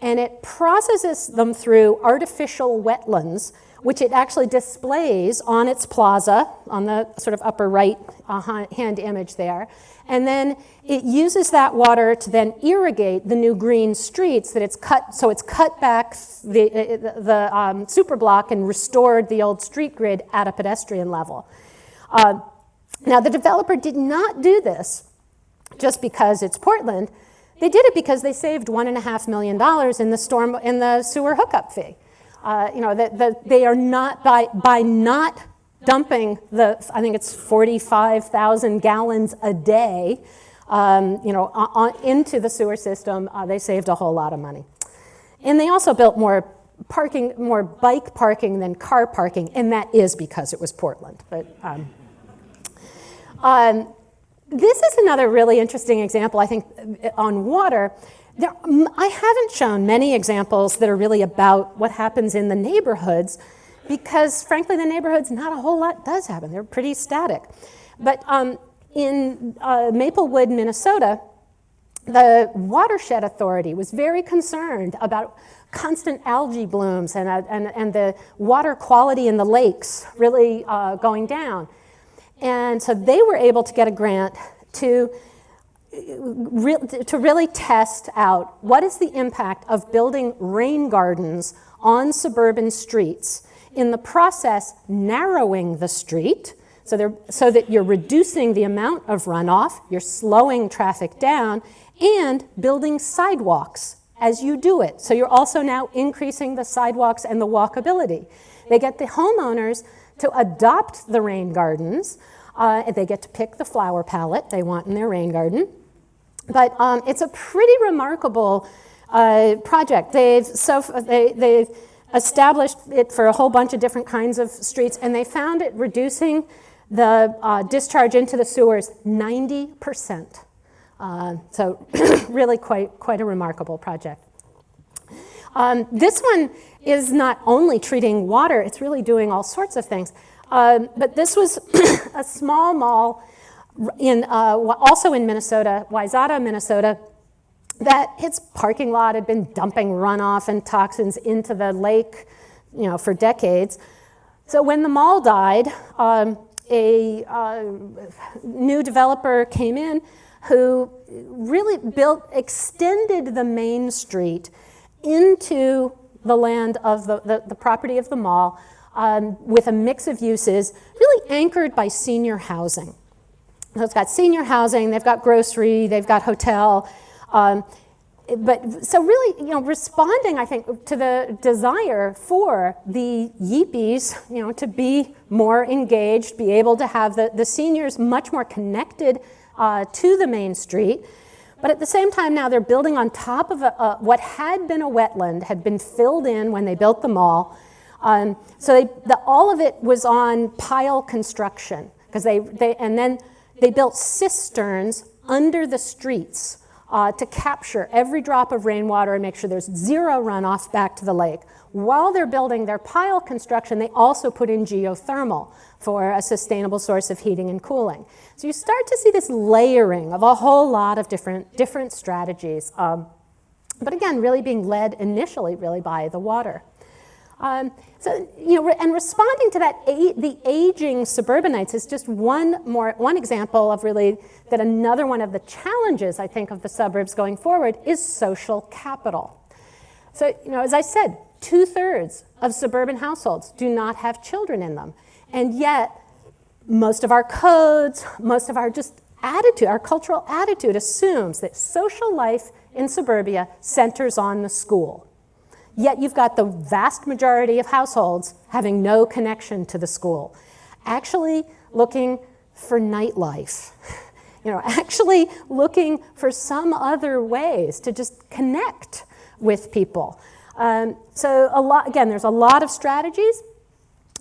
and it processes them through artificial wetlands, which it actually displays on its plaza, on the sort of upper right hand image there. And then it uses that water to then irrigate the new green streets that it's cut, so it's cut back the super block and restored the old street grid at a pedestrian level. Now the developer did not do this just because it's Portland. They did it because they saved $1.5 million in the sewer hookup fee. They are not by not dumping I think it's 45,000 gallons a day, into the sewer system. They saved a whole lot of money, and they also built more bike parking than car parking, and that is because it was Portland. But this is another really interesting example, I think, on water. I haven't shown many examples that are really about what happens in the neighborhoods because, frankly, the neighborhoods, not a whole lot does happen. They're pretty static. But in Maplewood, Minnesota, the Watershed Authority was very concerned about constant algae blooms and the water quality in the lakes really going down. And so they were able to get a grant to really test out what is the impact of building rain gardens on suburban streets, in the process narrowing the street so that you're reducing the amount of runoff, you're slowing traffic down, and building sidewalks as you do it. So you're also now increasing the sidewalks and the walkability. They get the homeowners to adopt the rain gardens. They get to pick the flower palette they want in their rain garden. But it's a pretty remarkable project. They've established it for a whole bunch of different kinds of streets, and they found it reducing the discharge into the sewers 90%. So really quite a remarkable project. This one is not only treating water, it's really doing all sorts of things. But this was a small mall also in Minnesota, Wayzata, Minnesota, that its parking lot had been dumping runoff and toxins into the lake, for decades. So when the mall died, a new developer came in who really extended the main street into the land of the property of the mall with a mix of uses, really anchored by senior housing. So it's got senior housing, they've got grocery, they've got hotel. But so really, responding, I think, to the desire for the Yeepies, to be more engaged, be able to have the seniors much more connected to the main street. But at the same time now they're building on top of what had been a wetland, had been filled in when they built the mall. So all of it was on pile construction, because they built cisterns under the streets to capture every drop of rainwater and make sure there's zero runoff back to the lake. While they're building their pile construction, they also put in geothermal for a sustainable source of heating and cooling. So you start to see this layering of a whole lot of different strategies. But again, really being led initially really by the water. And responding to that, the aging suburbanites is just one example of really that another one of the challenges, I think, of the suburbs going forward is social capital. So, as I said, 2/3 of suburban households do not have children in them. And yet, most of our codes, most of our just attitude, our cultural attitude assumes that social life in suburbia centers on the school. Yet you've got the vast majority of households having no connection to the school, actually looking for nightlife, actually looking for some other ways to just connect with people. So there's a lot of strategies.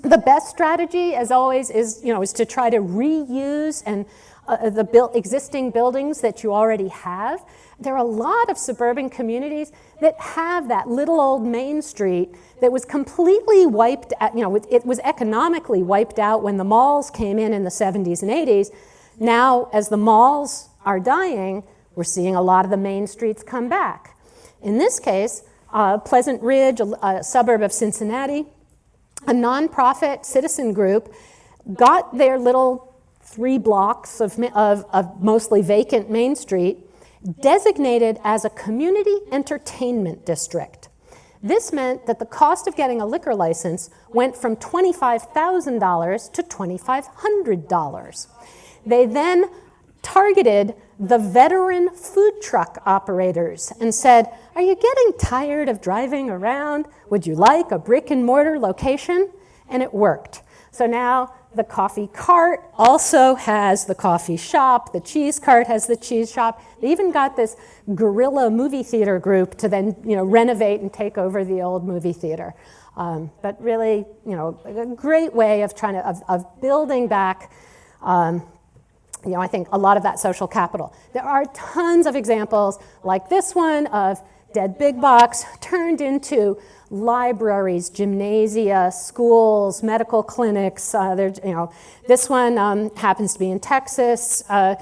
The best strategy, as always, is to try to reuse and the existing buildings that you already have. There are a lot of suburban communities that have that little old main street that was completely wiped out, it was economically wiped out when the malls came in the 70s and 80s. Now, as the malls are dying, we're seeing a lot of the main streets come back. In this case, Pleasant Ridge, a suburb of Cincinnati, a nonprofit citizen group got their little 3 blocks of mostly vacant Main Street designated as a community entertainment district. This meant that the cost of getting a liquor license went from $25,000 to $2,500. They then targeted the veteran food truck operators and said, "Are you getting tired of driving around? Would you like a brick and mortar location?" And it worked. So now the coffee cart also has the coffee shop. The cheese cart has the cheese shop. They even got this guerrilla movie theater group to then, renovate and take over the old movie theater. But really, a great way of trying to building back. I think a lot of that social capital. There are tons of examples like this one of dead big box turned into libraries, gymnasia, schools, medical clinics. This one happens to be in Texas. And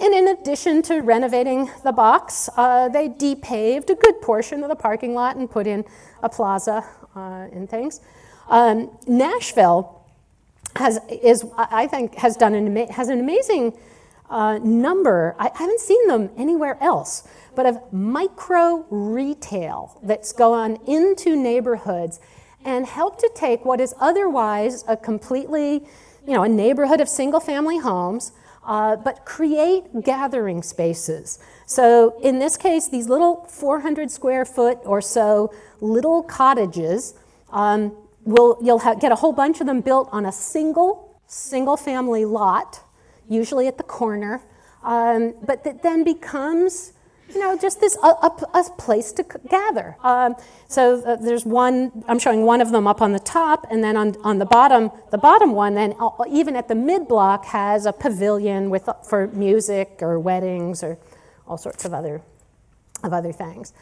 in addition to renovating the box, they depaved a good portion of the parking lot and put in a plaza and things. Nashville has an amazing number. I haven't seen them anywhere else, but of micro retail that's gone into neighborhoods and helped to take what is otherwise a completely, a neighborhood of single family homes, but create gathering spaces. So in this case, these little 400 square foot or so little cottages, you'll get a whole bunch of them built on a single family lot, usually at the corner, but that then becomes, just this a place to gather. So there's one, I'm showing one of them up on the top, and then on the bottom one, then even at the mid-block has a pavilion for music or weddings or all sorts of other of other things.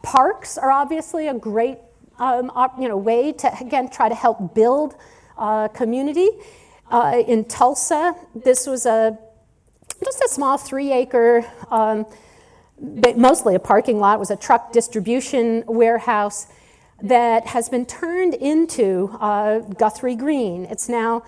Parks are obviously a great way to, again, try to help build community. In Tulsa, this was just a small 3-acre, mostly a parking lot, was a truck distribution warehouse that has been turned into Guthrie Green. It's now,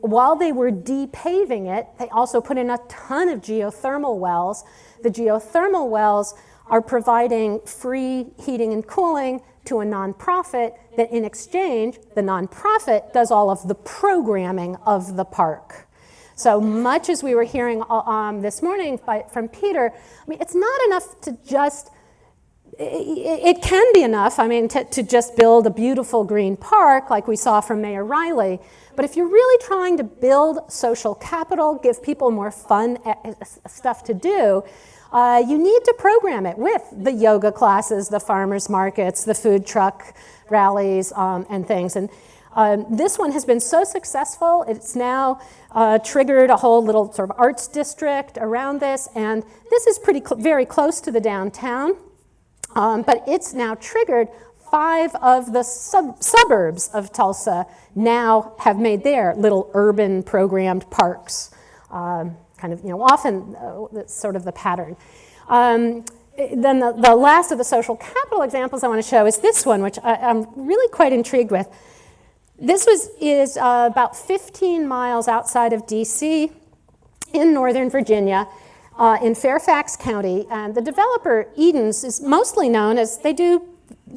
while they were depaving it, they also put in a ton of geothermal wells. The geothermal wells are providing free heating and cooling to a nonprofit that in exchange, the nonprofit does all of the programming of the park. So much as we were hearing this morning from Peter, I mean, it's not enough to just, it can be enough, I mean, to just build a beautiful green park like we saw from Mayor Riley, but if you're really trying to build social capital, give people more fun stuff to do, you need to program it with the yoga classes, the farmers markets, the food truck rallies, and things. And this one has been so successful, it's now triggered a whole little sort of arts district around this, and this is very close to the downtown, but it's now triggered 5 of the suburbs of Tulsa now have made their little urban programmed parks. Kind of, often that's sort of the pattern. Then the last of the social capital examples I want to show is this one, which I'm really quite intrigued with. This is about 15 miles outside of DC in Northern Virginia, in Fairfax County. And the developer, Edens, is mostly known as they do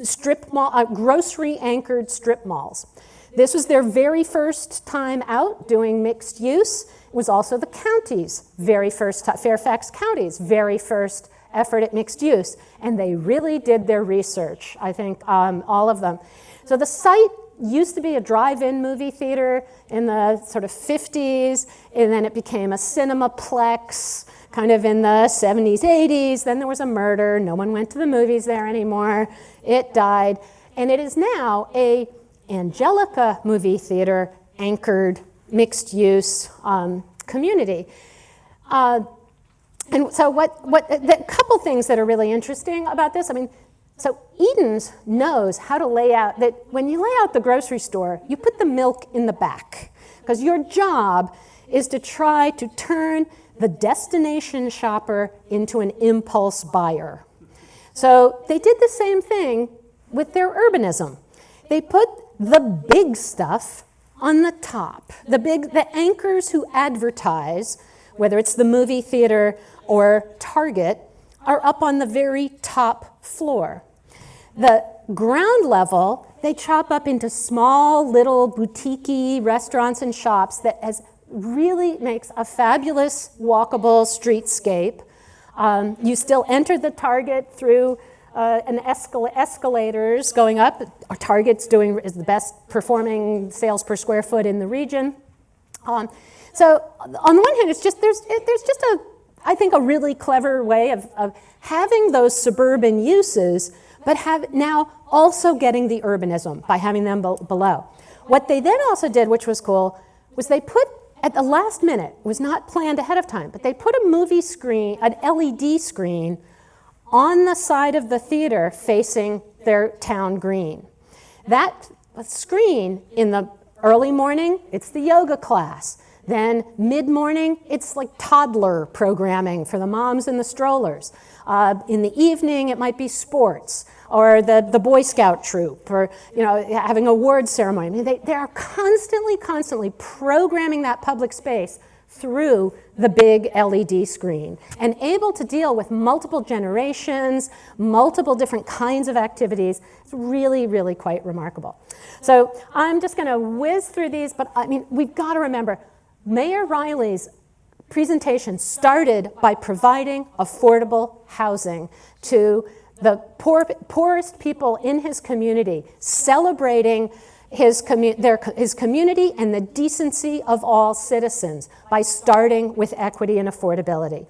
strip mall, grocery-anchored strip malls. This was their very first time out doing mixed use. It was also the county's very first, Fairfax County's very first effort at mixed use. And they really did their research, I think, all of them. So the site used to be a drive-in movie theater in the sort of 50s, and then it became a cinemaplex kind of in the 70s, 80s. Then there was a murder. No one went to the movies there anymore. It died. And it is now a Angelica movie theater anchored mixed-use community. And so the couple things that are really interesting about this, I mean, so Edens knows how to lay out, that when you lay out the grocery store, you put the milk in the back, because your job is to try to turn the destination shopper into an impulse buyer. So they did the same thing with their urbanism. They put the big stuff on the top, the anchors who advertise, whether it's the movie theater or Target, are up on the very top floor. The ground level, they chop up into small little boutique-y restaurants and shops that really makes a fabulous walkable streetscape. You still enter the Target through escalators going up. Target's is the best performing sales per square foot in the region. So on the one hand, there's just I think a really clever way of having those suburban uses, but now also getting the urbanism by having them below. What they then also did, which was cool, was they put at the last minute, it was not planned ahead of time, but they put a movie screen, an LED screen, on the side of the theater facing their town green. That screen, in the early morning, it's the yoga class. Then mid-morning, it's like toddler programming for the moms and the strollers. In the evening, it might be sports or the Boy Scout troop, or having an award ceremony. I mean, they are constantly programming that public space through the big LED screen and able to deal with multiple generations, multiple different kinds of activities. It's really, really quite remarkable. So I'm just going to whiz through these, but I mean, we've got to remember, Mayor Riley's presentation started by providing affordable housing to the poorest people in his community, celebrating his community and the decency of all citizens by starting with equity and affordability.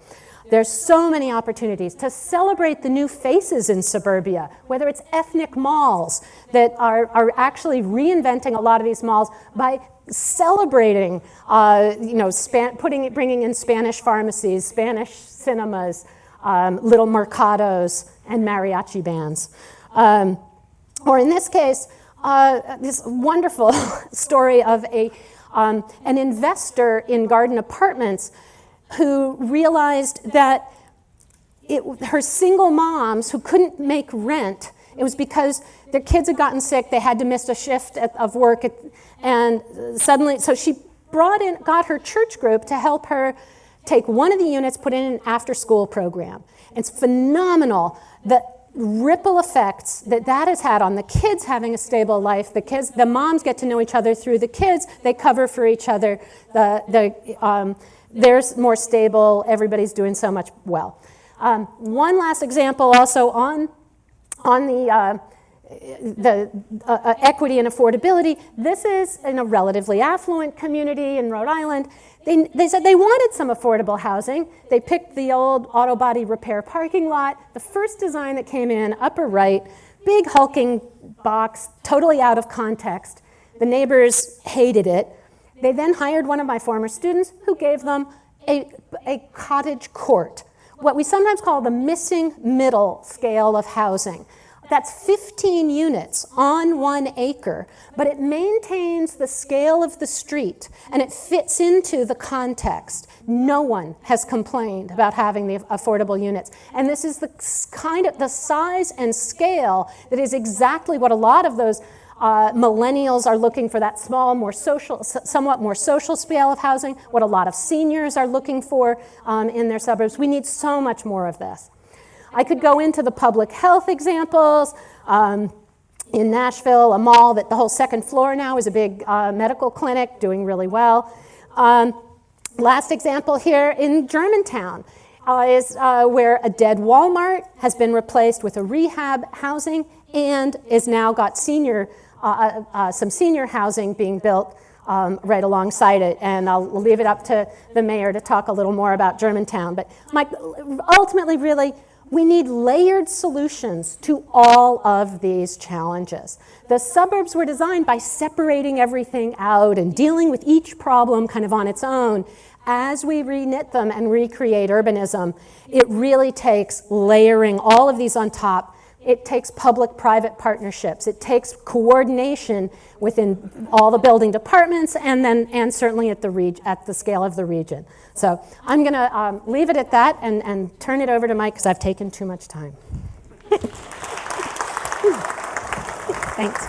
There's so many opportunities to celebrate the new faces in suburbia, whether it's ethnic malls that are actually reinventing a lot of these malls by celebrating, bringing in Spanish pharmacies, Spanish cinemas, little mercados and mariachi bands. Or in this case, this wonderful story of an investor in Garden Apartments who realized that her single moms who couldn't make rent, it was because their kids had gotten sick, they had to miss a shift of work, and suddenly, so she got her church group to help her take one of the units, put in an after-school program. It's phenomenal the ripple effects that has had on the kids having a stable life. The moms get to know each other through the kids. They cover for each other. They're more stable. Everybody's doing so much well. One last example also on the equity and affordability. This is in a relatively affluent community in Rhode Island. They said they wanted some affordable housing. They picked the old auto body repair parking lot. The first design that came in, upper right, big hulking box, totally out of context. The neighbors hated it. They then hired one of my former students who gave them a cottage court, what we sometimes call the missing middle scale of housing. That's 15 units on 1 acre, but it maintains the scale of the street and it fits into the context. No one has complained about having the affordable units. And this is the size and scale that is exactly what a lot of those millennials are looking for, that small, somewhat more social scale of housing, what a lot of seniors are looking for in their suburbs. We need so much more of this. I could go into the public health examples. In Nashville, a mall that the whole second floor now is a big medical clinic doing really well. Last example here in Germantown is where a dead Walmart has been replaced with a rehab housing and is now got some senior housing being built right alongside it. And I'll leave it up to the mayor to talk a little more about Germantown. But ultimately, really, we need layered solutions to all of these challenges. The suburbs were designed by separating everything out and dealing with each problem kind of on its own. As we reknit them and recreate urbanism, it really takes layering all of these on top. It takes public-private partnerships. It takes coordination within all the building departments and certainly at the scale of the region. So I'm going to leave it at that and turn it over to Mike because I've taken too much time. Thanks.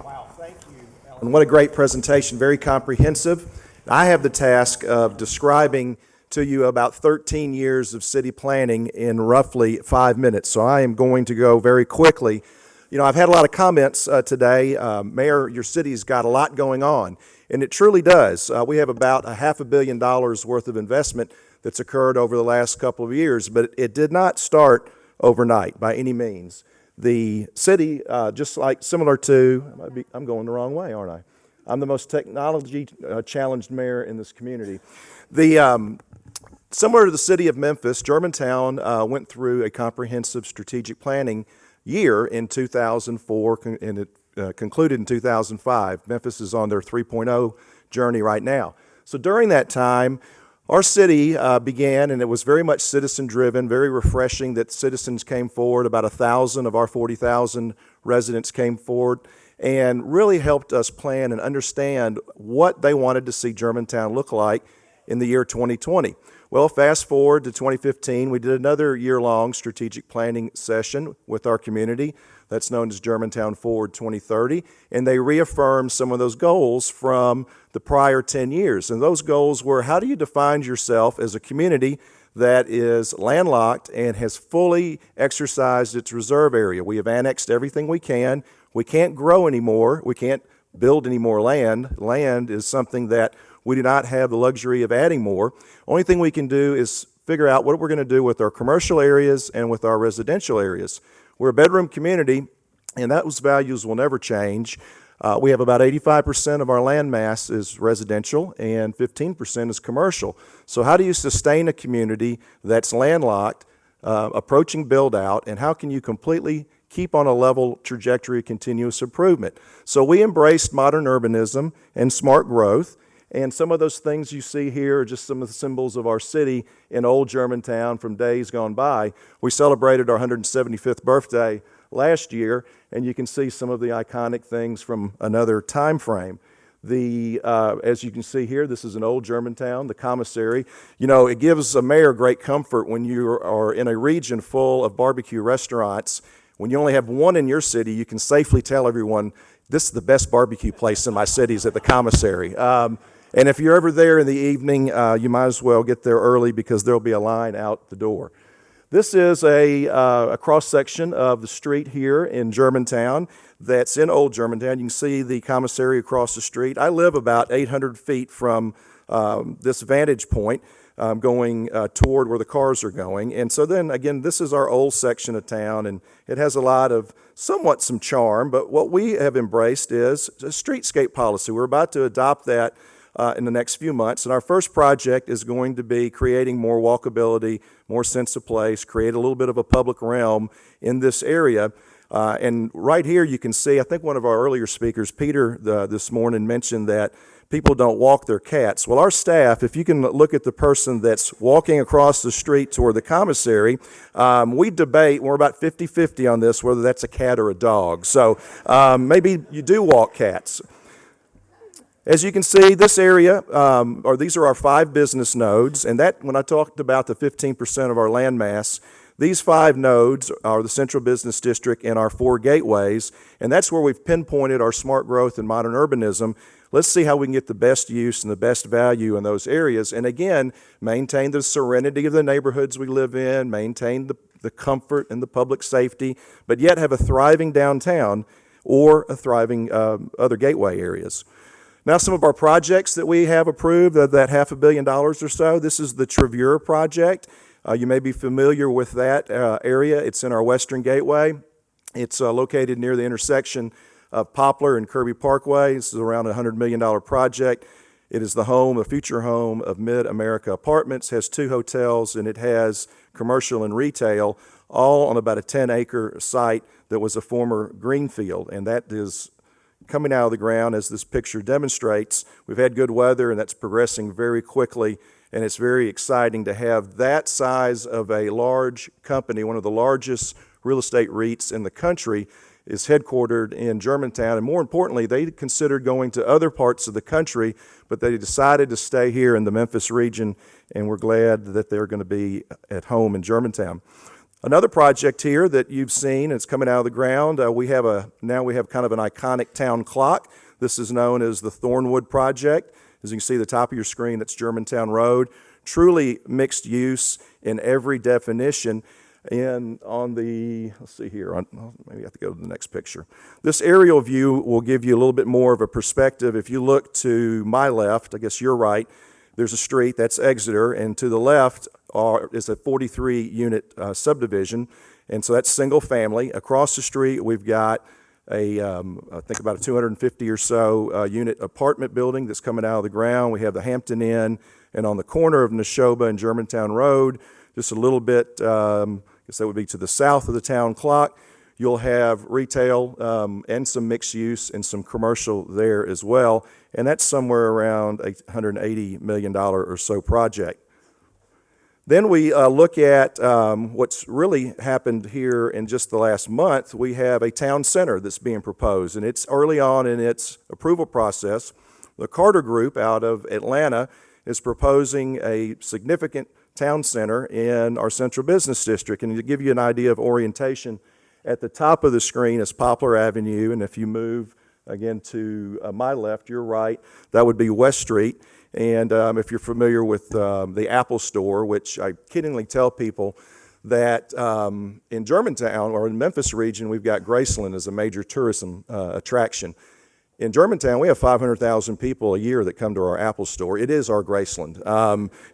Wow, thank you, Ellen. What a great presentation, very comprehensive. I have the task of describing to you about 13 years of city planning in roughly 5 minutes. So I am going to go very quickly. You know, I've had a lot of comments today. Mayor, your city's got a lot going on, and it truly does. We have about $500 million worth of investment that's occurred over the last couple of years, but it did not start overnight by any means. The city, just like similar to, I'm going the wrong way, aren't I? I'm the most technology challenged mayor in this community. Similar to the city of Memphis, Germantown went through a comprehensive strategic planning year in 2004, and it concluded in 2005. Memphis is on their 3.0 journey right now. So during that time, our city began, and it was very much citizen-driven, very refreshing that citizens came forward. About 1,000 of our 40,000 residents came forward and really helped us plan and understand what they wanted to see Germantown look like in the year 2020. Well, fast forward to 2015, we did another year-long strategic planning session with our community. That's known as Germantown Forward 2030, and they reaffirmed some of those goals from the prior 10 years. And those goals were, how do you define yourself as a community that is landlocked and has fully exercised its reserve area? We have annexed everything we can. We can't grow anymore. We can't build any more land. Land is something that we do not have the luxury of adding more. Only thing we can do is figure out what we're going to do with our commercial areas and with our residential areas. We're a bedroom community, and those values will never change. We have about 85% of our land mass is residential and 15% is commercial. So how do you sustain a community that's landlocked, approaching build-out, and how can you completely keep on a level trajectory of continuous improvement? So we embraced modern urbanism and smart growth, And some of those things you see here are just some of the symbols of our city in old Germantown from days gone by. We celebrated our 175th birthday last year, and you can see some of the iconic things from another time frame. As you can see here, this is an old Germantown, the commissary. You know, it gives a mayor great comfort when you are in a region full of barbecue restaurants. When you only have one in your city, you can safely tell everyone, this is the best barbecue place in my city is at the commissary. And if you're ever there in the evening, you might as well get there early because there'll be a line out the door. This is a cross-section of the street here in Germantown that's in Old Germantown. You can see the commissary across the street. I live about 800 feet from this vantage point going toward where the cars are going. And so then, again, this is our old section of town, and it has a lot of somewhat some charm, but what we have embraced is a streetscape policy. We're about to adopt that in the next few months. And our first project is going to be creating more walkability, more sense of place, create a little bit of a public realm in this area. And right here you can see, I think one of our earlier speakers, Peter, this morning mentioned that people don't walk their cats. Well, our staff, if you can look at the person that's walking across the street toward the commissary, we debate, we're about 50-50 on this, whether that's a cat or a dog. So maybe you do walk cats. As you can see, this area, these are our 5 business nodes, and that, when I talked about the 15% of our land mass, these 5 nodes are the central business district and our 4 gateways, and that's where we've pinpointed our smart growth and modern urbanism. Let's see how we can get the best use and the best value in those areas, and again, maintain the serenity of the neighborhoods we live in, maintain the comfort and the public safety, but yet have a thriving downtown or a thriving other gateway areas. Now, some of our projects that we have approved, that $500 million or so, this is the Trevure project. You may be familiar with that area. It's in our Western Gateway. It's located near the intersection of Poplar and Kirby Parkway. This is around a $100 million project. It is the future home of Mid-America Apartments, has 2 hotels, and it has commercial and retail, all on about a 10-acre site that was a former green field, and that is coming out of the ground as this picture demonstrates. We've had good weather, and that's progressing very quickly, and it's very exciting to have that size of a large company, one of the largest real estate REITs in the country, is headquartered in Germantown, and more importantly, they considered going to other parts of the country, but they decided to stay here in the Memphis region, and we're glad that they're going to be at home in Germantown. Another project here that you've seen, it's coming out of the ground, now we have kind of an iconic town clock. This is known as the Thornwood Project. As you can see at the top of your screen, that's Germantown Road. Truly mixed use in every definition. And let's see here, maybe I have to go to the next picture. This aerial view will give you a little bit more of a perspective. If you look to my left, I guess you're right, there's a street, that's Exeter, and to the left is a 43-unit subdivision, and so that's single family. Across the street, we've got I think about a 250 or so unit apartment building that's coming out of the ground. We have the Hampton Inn, and on the corner of Neshoba and Germantown Road, just a little bit, I guess that would be to the south of the town clock, you'll have retail and some mixed use and some commercial there as well, and that's somewhere around a $180 million or so project. Then we look at what's really happened here in just the last month. We have a town center that's being proposed, and it's early on in its approval process. The Carter Group out of Atlanta is proposing a significant town center in our central business district. And to give you an idea of orientation, at the top of the screen is Poplar Avenue, and if you move again to my left, your right, that would be West Street. And if you're familiar with the Apple Store, which I kiddingly tell people that in Germantown or in the Memphis region, we've got Graceland as a major tourism attraction. In Germantown, we have 500,000 people a year that come to our Apple Store. It is our Graceland.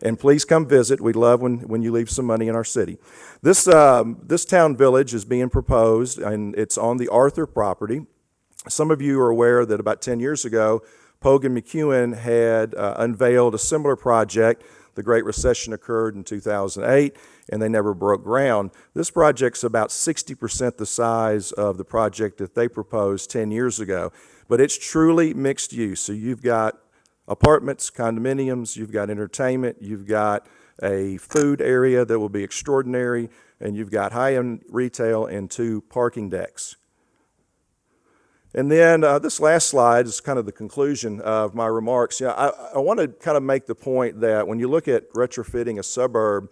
And please come visit. We'd love when you leave some money in our city. This town village is being proposed, and it's on the Arthur property. Some of you are aware that about 10 years ago, Pogue and McEwen had unveiled a similar project. The Great Recession occurred in 2008, and they never broke ground. This project's about 60% the size of the project that they proposed 10 years ago, but it's truly mixed use. So you've got apartments, condominiums, you've got entertainment, you've got a food area that will be extraordinary, and you've got high-end retail and 2 parking decks. And then this last slide is kind of the conclusion of my remarks. I want to kind of make the point that when you look at retrofitting a suburb,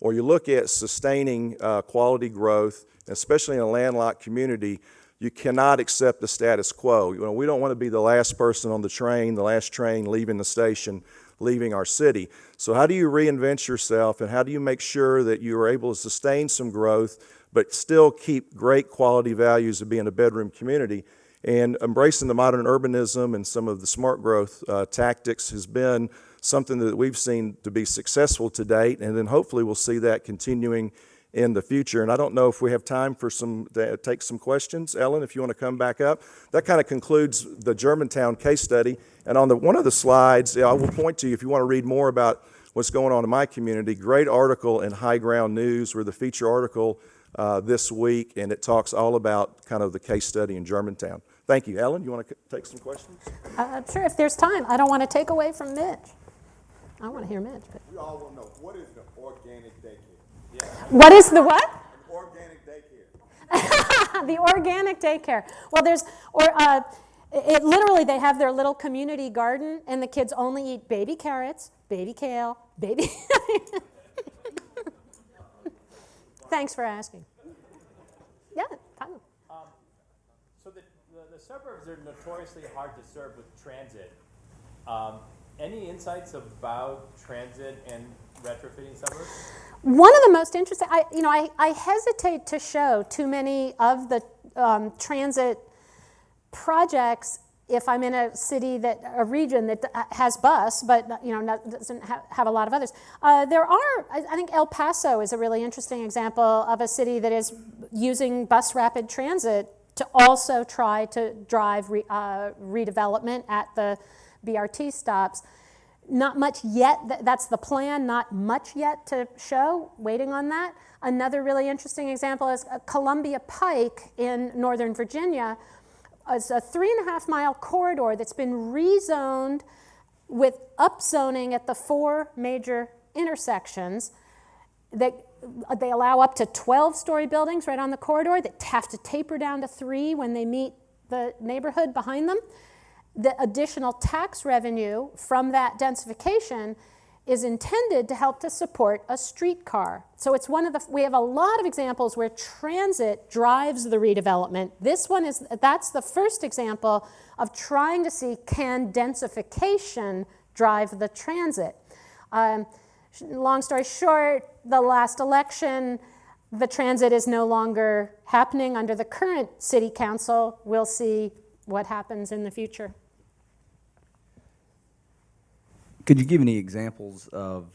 or you look at sustaining quality growth, especially in a landlocked community, you cannot accept the status quo. We don't want to be the last person on the train, the last train leaving the station, leaving our city. So how do you reinvent yourself, and how do you make sure that you are able to sustain some growth but still keep great quality values of being a bedroom community? And embracing the modern urbanism and some of the smart growth tactics has been something that we've seen to be successful to date, and then hopefully we'll see that continuing in the future. And I don't know if we have time for take some questions. Ellen, if you want to come back up. That kind of concludes the Germantown case study. And on one of the slides, I will point to you if you want to read more about what's going on in my community. Great article in High Ground News. We're the feature article this week, and it talks all about kind of the case study in Germantown. Thank you. Ellen, you want to take some questions? Sure, if there's time. I don't want to take away from Mitch. I want to hear Mitch. But. We all want to know, what is the organic daycare? Yeah. What is the what? An organic daycare. The organic daycare. Well, literally they have their little community garden, and the kids only eat baby carrots, baby kale, baby. Thanks for asking. Yeah, Tyler. So the suburbs are notoriously hard to serve with transit. Any insights about transit and retrofitting suburbs? One of the most interesting, I hesitate to show too many of the transit projects if I'm in a region that has bus, but doesn't have a lot of others. There are, I think El Paso is a really interesting example of a city that is using bus rapid transit to also try to drive redevelopment at the BRT stops. Not much yet, that's the plan, not much yet to show, waiting on that. Another really interesting example is Columbia Pike in Northern Virginia. It's a 3.5-mile corridor that's been rezoned with upzoning at the 4 major intersections. That they allow up to 12-story buildings right on the corridor that have to taper down to 3 when they meet the neighborhood behind them. The additional tax revenue from that densification is intended to help to support a streetcar. So it's we have a lot of examples where transit drives the redevelopment. That's the first example of trying to see, can densification drive the transit? Long story short, the last election, the transit is no longer happening under the current city council. We'll see what happens in the future. Could you give any examples of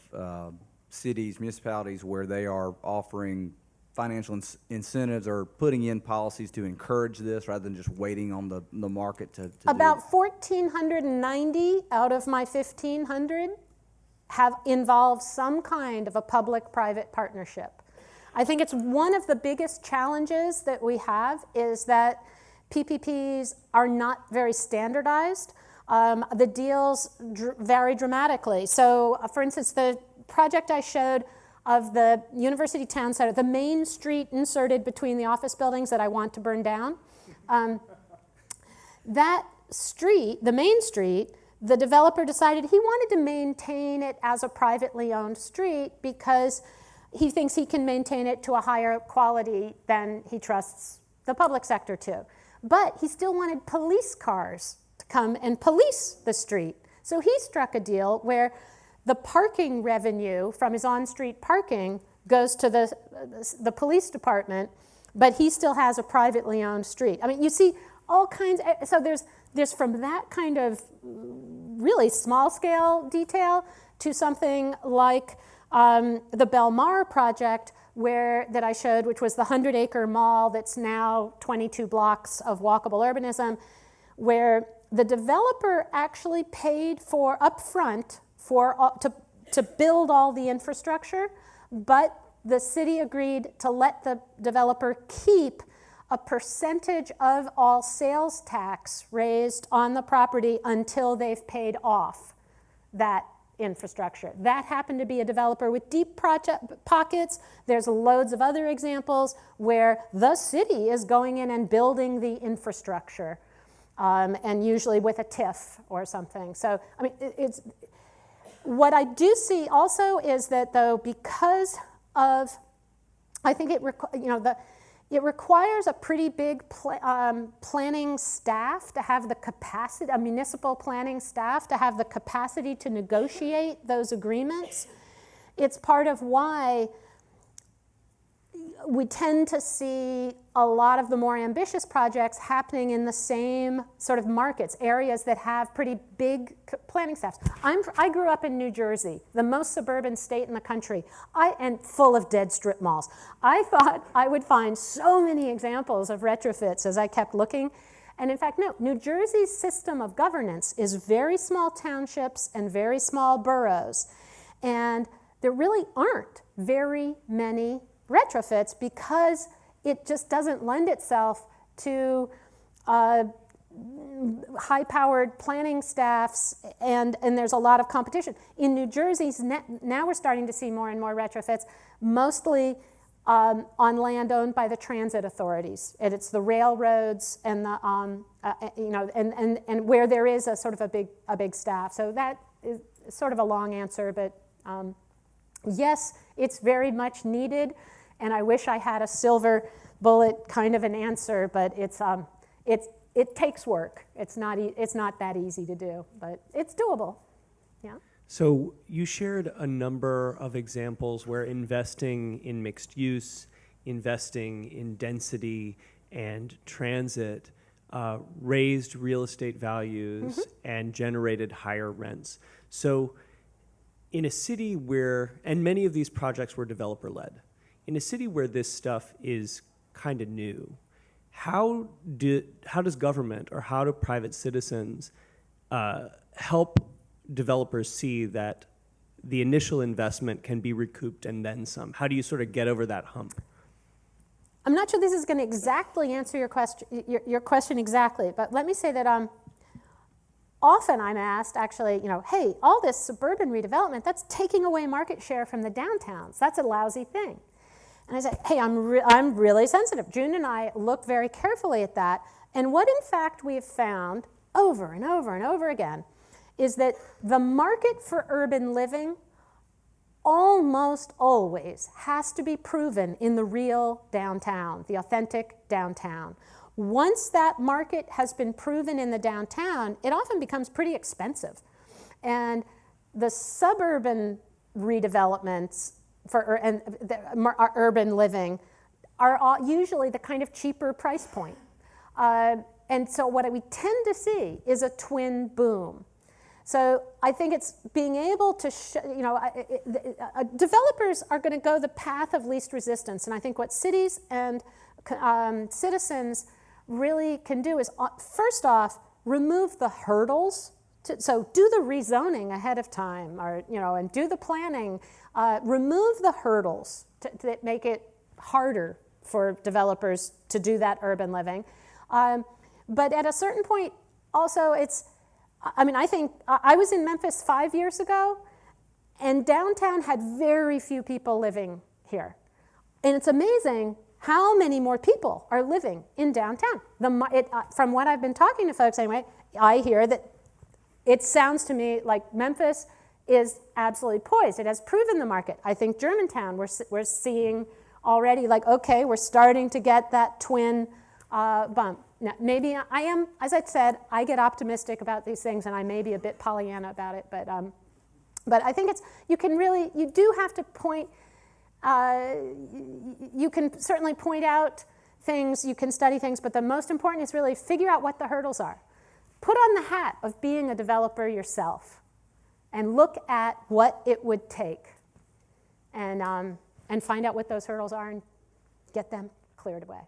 cities, municipalities where they are offering financial incentives or putting in policies to encourage this rather than just waiting on the market to About 1,490 out of my 1,500 have involved some kind of a public-private partnership. I think it's one of the biggest challenges that we have is that PPPs are not very standardized. The deals vary dramatically. So, for instance, the project I showed of the University Town Center, the main street inserted between the office buildings that I want to burn down, that street, the main street, the developer decided he wanted to maintain it as a privately owned street because he thinks he can maintain it to a higher quality than he trusts the public sector to. But he still wanted police cars to come and police the street. So he struck a deal where the parking revenue from his on-street parking goes to the police department, but he still has a privately owned street. I mean, you see all kinds, so there's from that kind of really small-scale detail to something like the Belmar project that I showed, which was the 100-acre mall that's now 22 blocks of walkable urbanism, where the developer actually paid for upfront to build all the infrastructure, but the city agreed to let the developer keep a percentage of all sales tax raised on the property until they've paid off that infrastructure. That happened to be a developer with deep project pockets. There's loads of other examples where the city is going in and building the infrastructure, and usually with a TIF or something. So, I mean, it's what I do see also is that, though, because of, I think it requires a pretty big planning staff to have the capacity, a municipal planning staff to have the capacity to negotiate those agreements. It's part of why we tend to see a lot of the more ambitious projects happening in the same sort of markets, areas that have pretty big planning staffs. I grew up in New Jersey, the most suburban state in the country, and full of dead strip malls. I thought I would find so many examples of retrofits as I kept looking. And in fact, no, New Jersey's system of governance is very small townships and very small boroughs. And there really aren't very many retrofits because it just doesn't lend itself to high-powered planning staffs, and there's a lot of competition. In New Jersey, now we're starting to see more and more retrofits, mostly on land owned by the transit authorities. And it's the railroads and the and where there is a sort of a big staff. So that is sort of a long answer, but yes, it's very much needed. And I wish I had a silver bullet kind of an answer, but it takes work. It's not that easy to do, but it's doable. Yeah. So you shared a number of examples where investing in mixed use, investing in density and transit raised real estate values and generated higher rents. So in a city where, and many of these projects were developer-led, in a city where this stuff is kind of new, how does government or how do private citizens help developers see that the initial investment can be recouped and then some? How do you sort of get over that hump? I'm not sure this is going to exactly answer your question exactly, but let me say that often I'm asked, actually, hey, all this suburban redevelopment, that's taking away market share from the downtowns. That's a lousy thing. And I say, hey, I'm really sensitive. June and I look very carefully at that. And what, in fact, we have found over and over and over again is that the market for urban living almost always has to be proven in the real downtown, the authentic downtown. Once that market has been proven in the downtown, it often becomes pretty expensive. And the suburban redevelopments for urban living are usually the kind of cheaper price point. And so what we tend to see is a twin boom. So I think it's being able to, developers are going to go the path of least resistance. And I think what cities and citizens really can do is, first off, remove the hurdles. So do the rezoning ahead of time, or and do the planning. Remove the hurdles that make it harder for developers to do that urban living. But at a certain point, also, I think I was in Memphis 5 years ago, and downtown had very few people living here. And it's amazing how many more people are living in downtown. From what I've been talking to folks anyway, I hear that it sounds to me like Memphis is absolutely poised. It has proven the market. I think Germantown, we're seeing already, like, okay, we're starting to get that twin bump. Now, maybe I am, as I said, I get optimistic about these things, and I may be a bit Pollyanna about it, but I think you do have to point, you can certainly point out things, you can study things, but the most important is really figure out what the hurdles are. Put on the hat of being a developer yourself and look at what it would take and find out what those hurdles are and get them cleared away.